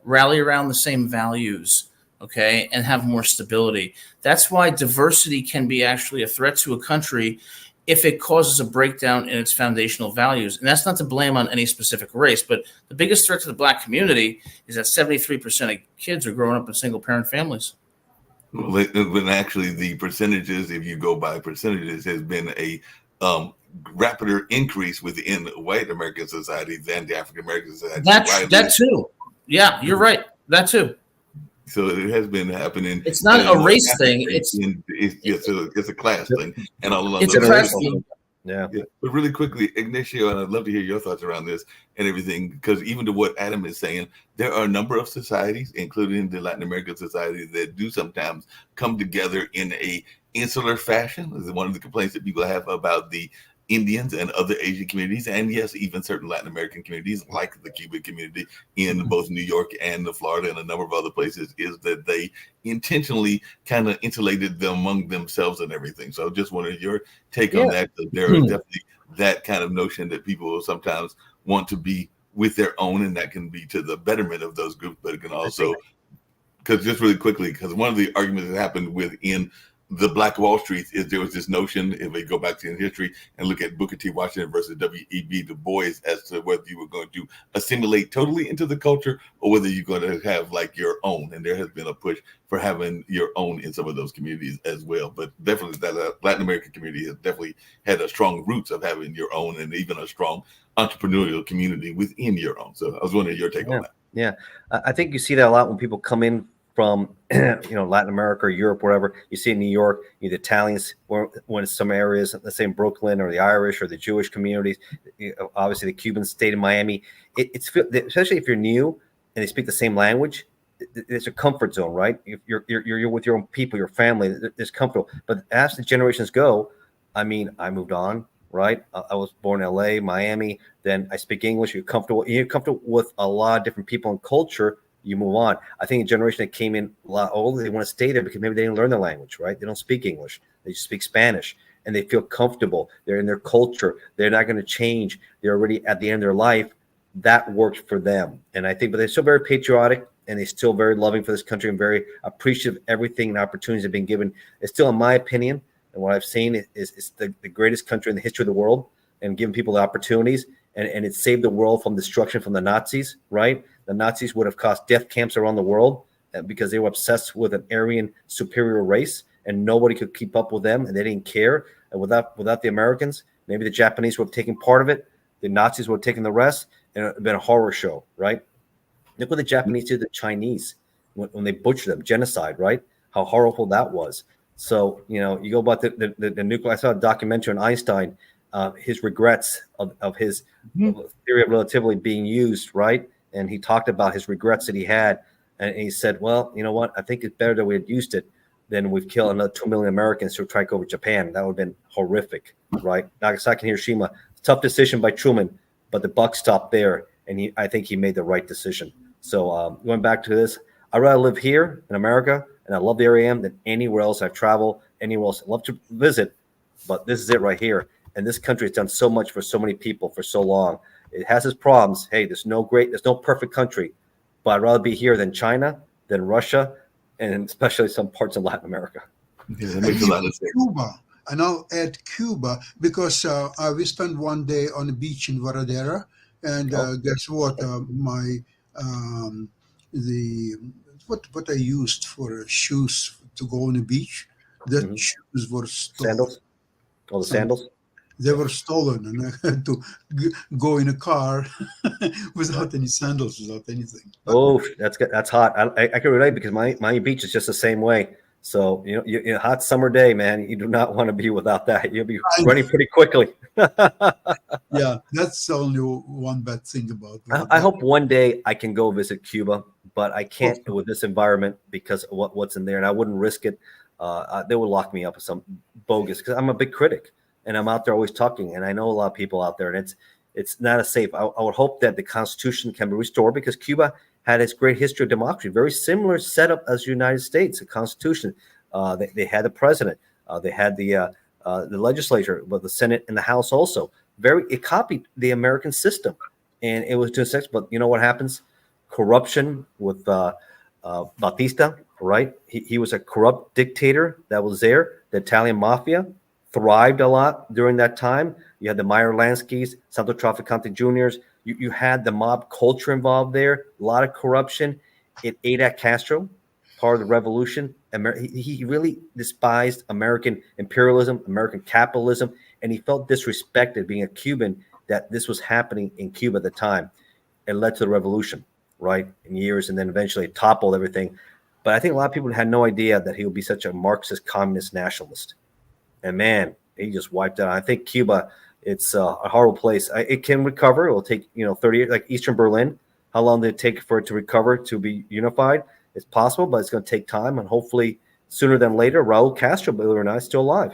rally around the same values, okay, and have more stability. That's why diversity can be actually a threat to a country if it causes a breakdown in its foundational values. And that's not to blame on any specific race, but the biggest threat to the black community is that 73% of kids are growing up in single-parent families. Well, when actually the percentages, if you go by percentages, has been a rapider increase within white American society than the African American society. That too. Yeah, you're right. That too. So it has been happening. It's not a race thing. It's a class thing, and all along. It's a class thing. Yeah. But really quickly, Ignacio, and I'd love to hear your thoughts around this and everything, because even to what Adam is saying, there are a number of societies, including the Latin American society, that do sometimes come together in a insular fashion. This is one of the complaints that people have about the Indians and other Asian communities, and yes, even certain Latin American communities like the Cuban community in both New York and Florida and a number of other places, is that they intentionally kind of insulated them among themselves and everything. So I just wanted your take on that. There is definitely that kind of notion that people sometimes want to be with their own, and that can be to the betterment of those groups, but it can also, because just really quickly, because one of the arguments that happened within the Black Wall Street is there was this notion, if we go back to history and look at Booker T. Washington versus W.E.B. Du Bois, as to whether you were going to assimilate totally into the culture or whether you're going to have like your own. And there has been a push for having your own in some of those communities as well. But definitely that Latin American community has definitely had a strong roots of having your own, and even a strong entrepreneurial community within your own. So I was wondering your take on that. Yeah, I think you see that a lot when people come in from Latin America or Europe, wherever. You see in New York, the Italians, or when some areas, let's say in Brooklyn, or the Irish or the Jewish communities, obviously the Cubans stayed in Miami. It's especially if you're new and they speak the same language, it's a comfort zone, right? If you're with your own people, your family, it's comfortable. But as the generations go, I moved on, right? I was born in LA, Miami. Then I speak English. You're comfortable with a lot of different people and culture. You move on. I think a generation that came in a lot older, they want to stay there because maybe they didn't learn the language, right? They don't speak English. They just speak Spanish, and they feel comfortable. They're in their culture. They're not going to change. They're already at the end of their life. That worked for them. And I think, but they're still very patriotic, and they're still very loving for this country and very appreciative of everything and opportunities have been given. It's still, in my opinion, and what I've seen is the greatest country in the history of the world, and giving people the opportunities. And it saved the world from destruction from the Nazis, right? The Nazis would have caused death camps around the world because they were obsessed with an Aryan superior race, and nobody could keep up with them, and they didn't care. And without the Americans, maybe the Japanese would have taken part of it, the Nazis would have taken the rest, and it would have been a horror show, right? Look what the Japanese did to the Chinese when they butchered them, genocide, right? How horrible that was. So, you go about the nuclear. I saw a documentary on Einstein, his regrets of his theory of relativity being used, right? And he talked about his regrets that he had. And he said, well, you know what? I think it's better that we had used it than we've killed another 2 million Americans who tried to go over Japan. That would have been horrific, right? Nagasaki and Hiroshima, tough decision by Truman, but the buck stopped there. And I think he made the right decision. So going back to this, I'd rather live here in America, and I love the area I am, than anywhere else I've traveled, anywhere else. I love to visit, but this is it right here. And this country has done so much for so many people for so long. It has its problems. Hey, there's no perfect country, but I'd rather be here than China, than Russia, and especially some parts of Latin America. Yeah, that makes a lot of sense. Cuba. and I'll add Cuba because we spent one day on the beach in Varadero, and guess what? My the what I used for shoes to go on the beach, the shoes were stolen. Sandals? Oh, the sandals? They were stolen, and I had to go in a car without any sandals, without anything. Oh, that's good. That's hot. I can relate because Miami Beach is just the same way. So, you a hot summer day, man, you do not want to be without that. You'll be running pretty quickly. Yeah, that's only one bad thing about it. I hope one day I can go visit Cuba, but I can't with this environment because of what's in there, and I wouldn't risk it. They would lock me up with some bogus because I'm a big critic, and I'm out there always talking, and I know a lot of people out there, and it's not a safe. I would hope that the Constitution can be restored because Cuba had its great history of democracy, very similar setup as the United States, the Constitution. They had the president, they had the legislature, but the Senate and the House also. It copied the American system, and it was just sex. But you know what happens? Corruption with Batista, right? He was a corrupt dictator that was there. The Italian mafia thrived a lot during that time. You had the Meyer Lanskys, Santo Trafficante Juniors. You had the mob culture involved there, a lot of corruption. It ate at Castro, part of the revolution. He really despised American imperialism, American capitalism, and he felt disrespected being a Cuban that this was happening in Cuba at the time. It led to the revolution, right, in years, and then eventually it toppled everything. But I think a lot of people had no idea that he would be such a Marxist communist nationalist. And man, he just wiped out. I think Cuba, it's a horrible place. It can recover. It will take 30 years, like Eastern Berlin. How long did it take for it to recover, to be unified? It's possible, but it's going to take time. And hopefully sooner than later, Raul Castro, believe it or not, is still alive.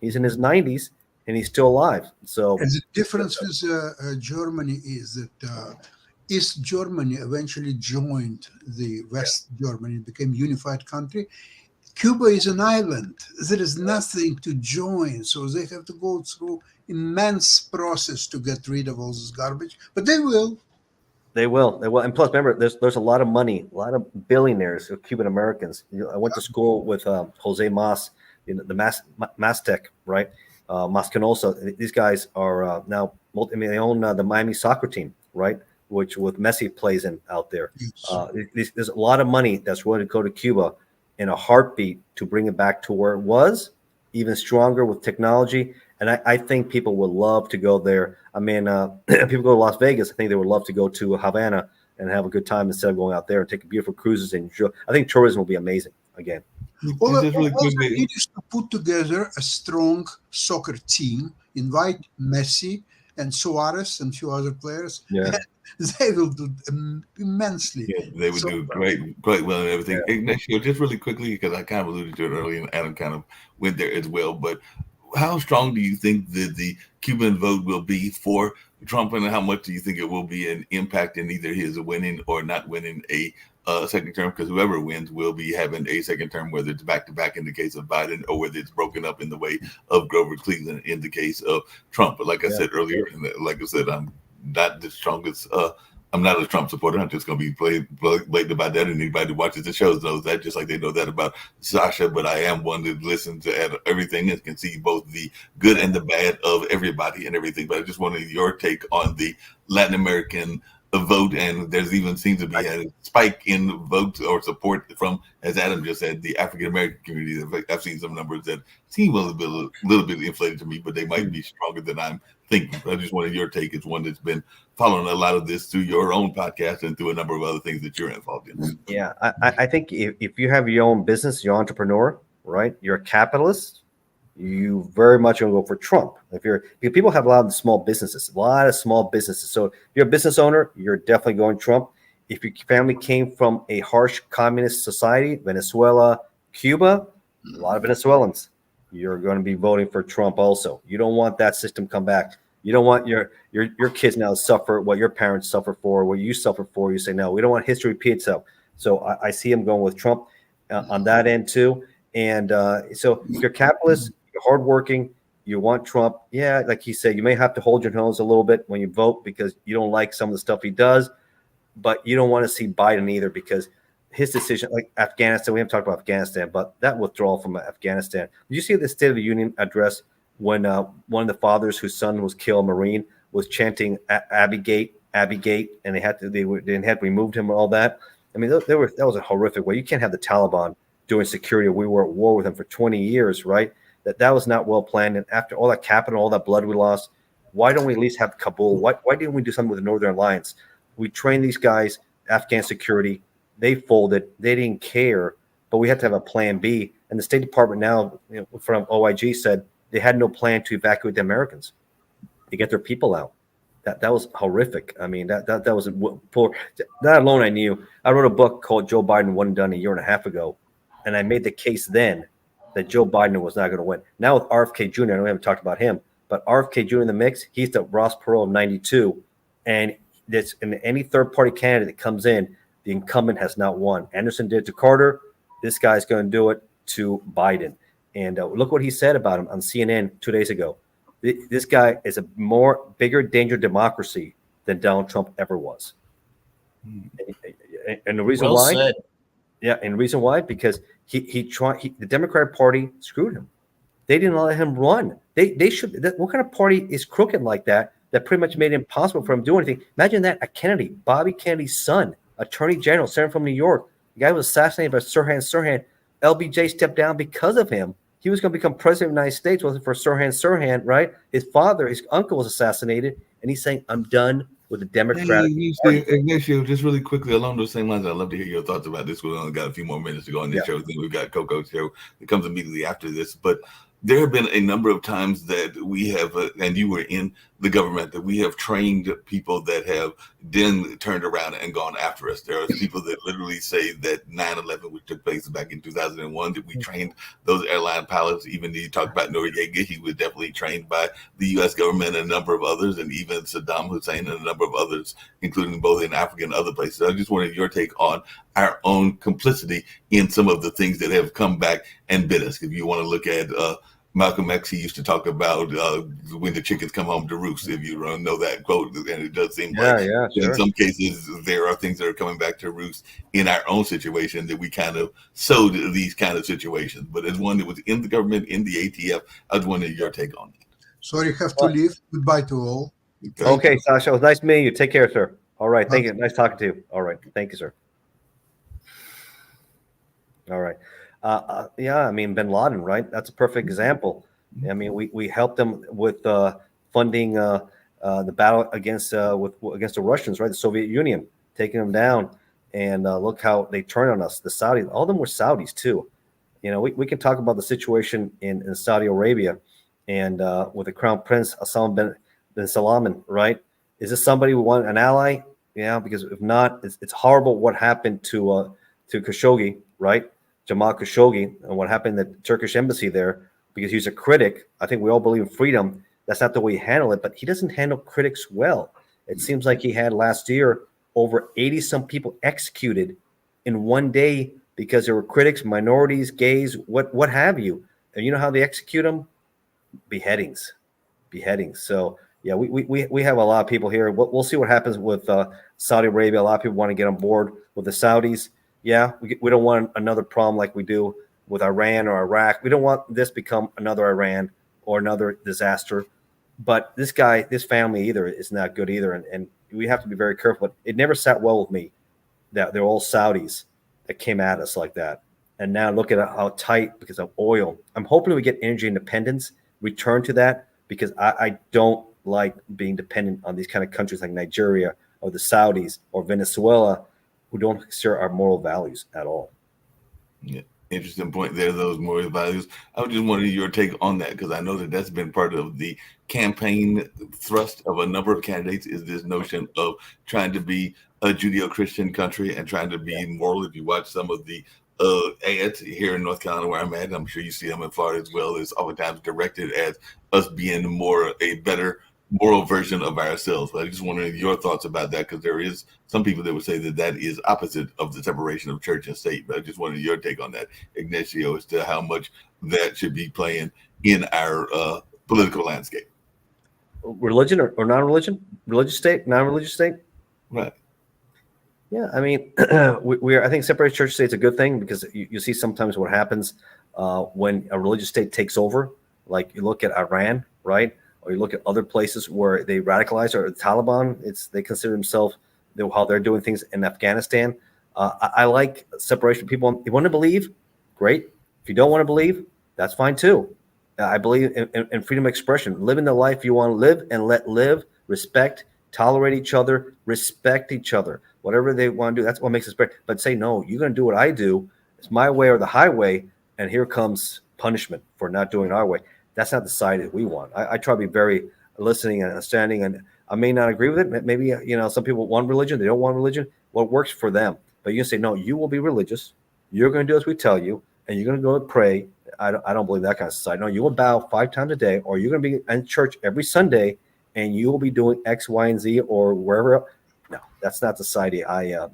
He's in his 90s and he's still alive. So, and the difference with Germany is that East Germany eventually joined the West Germany and became a unified country. Cuba is an island. There is nothing to join, so they have to go through immense process to get rid of all this garbage. But they will. They will. And plus, remember, there's a lot of money, a lot of billionaires, Cuban Americans. I went to school with Jose Mas, the Mastec, right? Mas Canosa. These guys are now, they own the Miami soccer team, right? Which with Messi plays in out there. Yes. There's a lot of money that's willing to go to Cuba in a heartbeat to bring it back to where it was, even stronger with technology. And I think people would love to go there. I mean, people go to Las Vegas. I think they would love to go to Havana and have a good time instead of going out there and take beautiful cruises. And I think tourism will be amazing again. All they need is to put together a strong soccer team, invite Messi and Suarez and a few other players. Yeah. They will do immensely. Yeah, they would do great well and everything. Yeah. Ignacio, just really quickly, because I kind of alluded to it earlier, and Adam kind of went there as well. But how strong do you think that the Cuban vote will be for Trump, and how much do you think it will be an impact in either his winning or not winning a second term? Because whoever wins will be having a second term, whether it's back-to-back in the case of Biden or whether it's broken up in the way of Grover Cleveland in the case of Trump. But like I said earlier, and like I said, I'm not the strongest. I'm not a Trump supporter. I'm just going to be blatant about that. And anybody who watches the shows knows that, just like they know that about Sasha. But I am one that listens to everything and can see both the good and the bad of everybody and everything. But I just wanted your take on the Latin American vote. And there's even seems to be a spike in votes or support from, as Adam just said, the African American community. In fact, I've seen some numbers that seem a little bit inflated to me, but they might be stronger than I'm thinking. I just wanted your take as one that's been following a lot of this through your own podcast and through a number of other things that you're involved in. Yeah, I think if you have your own business, you're an entrepreneur, right? You're a capitalist, you very much going to go for Trump. Because people have a lot of small businesses. So if you're a business owner, you're definitely going Trump. If your family came from a harsh communist society, Venezuela, Cuba, a lot of Venezuelans, you're going to be voting for Trump also. You don't want that system come back. You don't want your kids now to suffer what your parents suffer for, what you suffer for. You say, no, we don't want history to repeat itself. So I see him going with Trump on that end too. And so if you're capitalist, you're hardworking, you want Trump. Yeah, like he said, you may have to hold your nose a little bit when you vote because you don't like some of the stuff he does. But you don't want to see Biden either because his decision, like Afghanistan, we haven't talked about Afghanistan, but that withdrawal from Afghanistan. Did you see the State of the Union address when one of the fathers whose son was killed, Marine, was chanting Abbey Gate, and they had removed him and all that? I mean, that was a horrific way. You can't have the Taliban doing security. We were at war with them for 20 years, right? That was not well planned. And after all that capital, all that blood we lost, why don't we at least have Kabul? Why didn't we do something with the Northern Alliance? We trained these guys, Afghan security. They folded. They didn't care, but we had to have a plan B. And the State Department now, from OIG, said they had no plan to evacuate the Americans, to get their people out. That was horrific. I mean, that was poor. That alone, I knew. I wrote a book called Joe Biden One and Done a year and a half ago, and I made the case then that Joe Biden was not going to win. Now with RFK Jr., I know we haven't talked about him, but RFK Jr. in the mix, he's the Ross Perot of 92, and this in any third-party candidate that comes in, the incumbent has not won. Anderson did it to Carter. This guy's going to do it to Biden. And look what he said about him on CNN 2 days ago. This guy is a bigger danger to democracy than Donald Trump ever was. And the reason why, said. and the reason why, because the Democratic Party screwed him. They didn't let him run. They should. What kind of party is crooked like that pretty much made it impossible for him to do anything? Imagine that, a Kennedy, Bobby Kennedy's son, Attorney General, senator from New York. The guy was assassinated by Sirhan. LBJ stepped down because of him. He was going to become president of the United States, wasn't for Sirhan, right? His uncle was assassinated, and he's saying, I'm done with the Democratic Party. Ignacio, just really quickly along those same lines, I'd love to hear your thoughts about this. We've only got a few more minutes to go on this show. Then we've got Coco's show that comes immediately after this. But there have been a number of times that we have, and you were in the government, that we have trained people that have then turned around and gone after us. There are people that literally say that 9/11, which took place back in 2001, that we trained those airline pilots. Even you talked about Noriega, he was definitely trained by the U.S. government and a number of others, and even Saddam Hussein and a number of others, including both in Africa and other places. I just wanted your take on our own complicity in some of the things that have come back and bit us. If you want to look at Malcolm X, he used to talk about when the chickens come home to roost, if you know that quote. And it does seem sure. In some cases, there are things that are coming back to roost in our own situation that we kind of sowed these kind of situations. But as one that was in the government, in the ATF, I was wondering your take on that. Sorry, you have to leave. Goodbye to all. Okay, Sasha, it was nice meeting you. Take care, sir. All right, thank you. Nice talking to you. All right, thank you, sir. All right. I mean, Bin Laden, right? That's a perfect example. I mean, we helped them with funding the battle against the Russians, right? The Soviet Union, taking them down, and look how they turned on us. The Saudis, all of them were Saudis too. You know, we can talk about the situation in Saudi Arabia and with the Crown Prince Hassan bin Salman, right? Is this somebody we want an ally? Yeah, because if not, it's horrible what happened to Khashoggi, right? Jamal Khashoggi, and what happened at the Turkish embassy there, because he's a critic. I think we all believe in freedom. That's not the way he handled it, but he doesn't handle critics well. It seems like he had last year over 80-some people executed in one day because there were critics, minorities, gays, what have you. And you know how they execute them? Beheadings. So yeah, we have a lot of people here. We'll see what happens with Saudi Arabia. A lot of people want to get on board with the Saudis. Yeah, we don't want another problem like we do with Iran or Iraq. We don't want this become another Iran or another disaster. But this family either is not good either. And we have to be very careful. But it never sat well with me that they're all Saudis that came at us like that. And now look at how tight because of oil. I'm hoping we get energy independence, return to that, because I don't like being dependent on these kind of countries like Nigeria or the Saudis or Venezuela, who don't share our moral values at all. Yeah, interesting point there, those moral values. I was just wondering your take on that, because I know that that's been part of the campaign thrust of a number of candidates, is this notion of trying to be a Judeo-Christian country and trying to be moral. If you watch some of the ads here in North Carolina where I'm at, I'm sure you see them in Florida as well, is oftentimes directed as us being a better moral version of ourselves. But I just wondering your thoughts about that, because there is some people that would say that is opposite of the separation of church and state. But I just wanted your take on that, Ignacio, as to how much that should be playing in our political landscape. Religion or non-religion? Religious state, non-religious state? Right. Yeah, I mean, I think separate church state is a good thing because you see sometimes what happens when a religious state takes over. Like you look at Iran, right, or you look at other places where they radicalize, or the Taliban. They consider themselves how they're doing things in Afghanistan. I like separation. People, you want to believe, great. If you don't want to believe, that's fine too. I believe in freedom of expression. Living the life you want to live and let live. Respect, tolerate each other, respect each other. Whatever they want to do, that's what makes us great. But say, no, you're going to do what I do. It's my way or the highway. And here comes punishment for not doing it our way. That's not the side that we want. I try to be very listening and understanding. And I may not agree with it. Maybe, some people want religion. They don't want religion. What works for them. But you can say, no, you will be religious. You're going to do as we tell you. And you're going to go and pray. I don't believe that kind of society. No, you will bow 5 times a day, or you're going to be in church every Sunday, and you will be doing X, Y, and Z, or wherever. No, that's not society.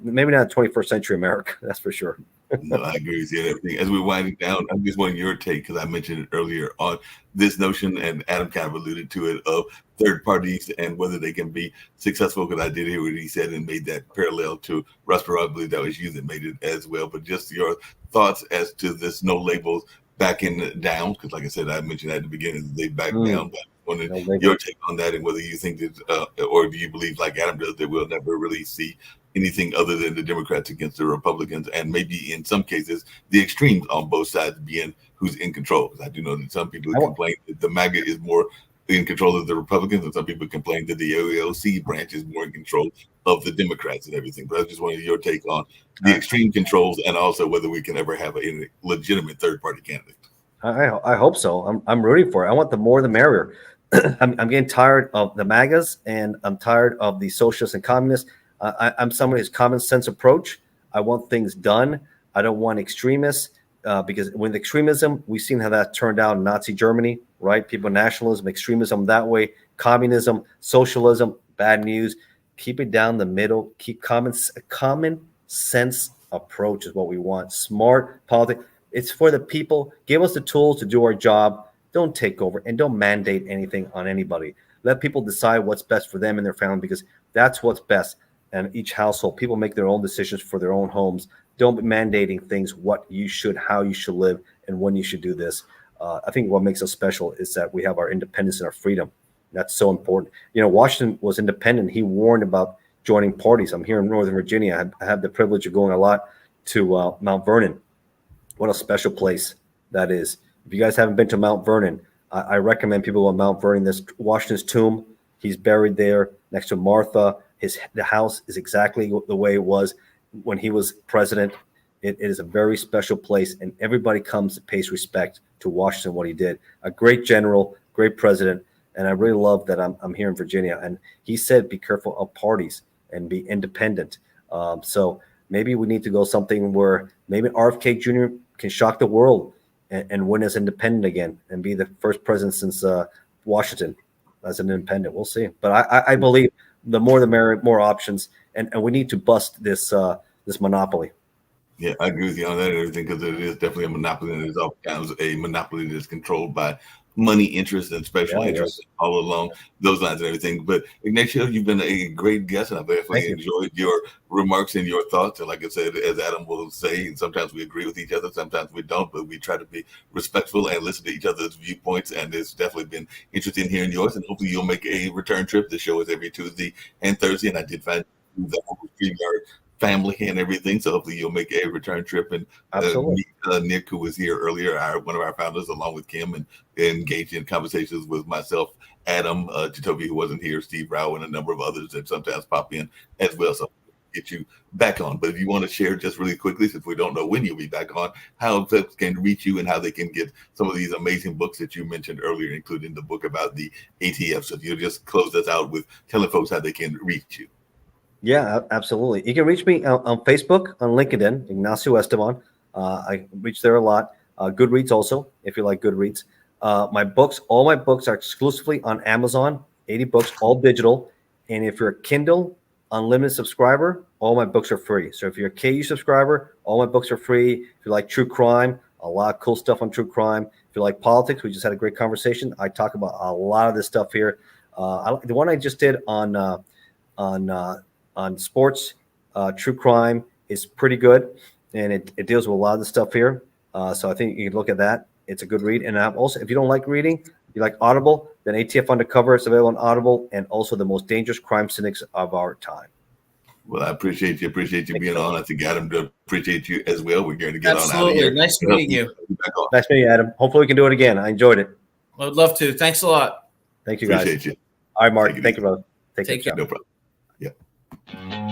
Maybe not 21st century America. That's for sure. No, I agree with you and everything. As we're winding down, I just want your take, because I mentioned it earlier, on this notion, and Adam kind of alluded to it, of third parties and whether they can be successful. Because I did hear what he said and made that parallel to Russ Perot. I believe that was you that made it as well. But just your thoughts as to this no labels backing down, because like I said, I mentioned at the beginning, they back down. But I wanted your take on that, and whether you think that, or do you believe, like Adam does, that we'll never really see anything other than the Democrats against the Republicans, and maybe in some cases the extremes on both sides being who's in control. Because I do know that some people complain that the MAGA is more in control of the Republicans, and some people complain that the AOC branch is more in control of the Democrats and everything. But I just wanted your take on the extreme controls, and also whether we can ever have a legitimate third-party candidate. I hope so. I'm rooting for it. I want the more the merrier. I'm getting tired of the MAGAs, and I'm tired of the socialists and communists. I'm somebody who's common sense approach. I want things done. I don't want extremists, because with extremism, we've seen how that turned out in Nazi Germany, right? People, nationalism, extremism that way, communism, socialism, bad news. Keep it down the middle. Keep common sense approach is what we want. Smart politics. It's for the people. Give us the tools to do our job. Don't take over, and don't mandate anything on anybody. Let people decide what's best for them and their family, because that's what's best. And each household, people make their own decisions for their own homes. Don't be mandating things, what you should, how you should live, and when you should do this. I think what makes us special is that we have our independence and our freedom. That's so important. Washington was independent. He warned about joining parties. I'm here in Northern Virginia. I have the privilege of going a lot to Mount Vernon. What a special place that is. If you guys haven't been to Mount Vernon, I recommend people go to Mount Vernon. There's Washington's tomb. He's buried there next to Martha. The house is exactly the way it was when he was president. It is a very special place, and everybody comes and pays respect to Washington, what he did. A great general, great president, and I really love that I'm here in Virginia. And he said, be careful of parties and be independent. So maybe we need to go something where maybe RFK Jr. can shock the world and win as independent again and be the first president since Washington as an independent. We'll see. But I believe the more the merrier, more options, and we need to bust this monopoly. Yeah, I agree with you on that and everything, because it is definitely a monopoly, and it's oftentimes a monopoly that's controlled by money interests and special interests all along those lines and everything. But Ignacio, you've been a great guest, and I've definitely enjoyed your remarks and your thoughts. And like I said, as Adam will say, sometimes we agree with each other, sometimes we don't, but we try to be respectful and listen to each other's viewpoints. And it's definitely been interesting hearing yours, and hopefully you'll make a return trip. The show is every Tuesday and Thursday, and I did find the whole StreamYard family and everything, so hopefully you'll make a return trip and meet Nick, who was here earlier, one of our founders, along with Kim, and engage in conversations with myself, Adam, Jacoby, who wasn't here, Steve Rao, and a number of others that sometimes pop in as well. So get you back on. But if you want to share just really quickly, since we don't know when you'll be back on, how folks can reach you and how they can get some of these amazing books that you mentioned earlier, including the book about the ATF. So if you'll just close us out with telling folks how they can reach you. Yeah, absolutely. You can reach me on Facebook, on LinkedIn, Ignacio Esteban. I reach there a lot. Goodreads also, if you like Goodreads. My books, all my books are exclusively on Amazon, 80 books, all digital. And if you're a Kindle Unlimited subscriber, all my books are free. So if you're a KU subscriber, all my books are free. If you like true crime, a lot of cool stuff on true crime. If you like politics, we just had a great conversation. I talk about a lot of this stuff here. The one I just did on sports, True crime is pretty good, and it deals with a lot of the stuff here. So I think you can look at that. It's a good read. And also, if you don't like reading, you like Audible, then ATF Undercover is available on Audible, and also The Most Dangerous Crime Syndics of Our Time. Well, I appreciate you. Appreciate you being on. I think Adam to appreciate you as well. We're going to get on out of Absolutely. here. Nice meeting you. Back on. Nice meeting you, Adam. Hopefully we can do it again. I enjoyed it. I would love to. Thanks a lot. Thank you, guys. Appreciate you. All right, Mark. Take it Thank easy. you, brother. Take care. No problem. Yeah.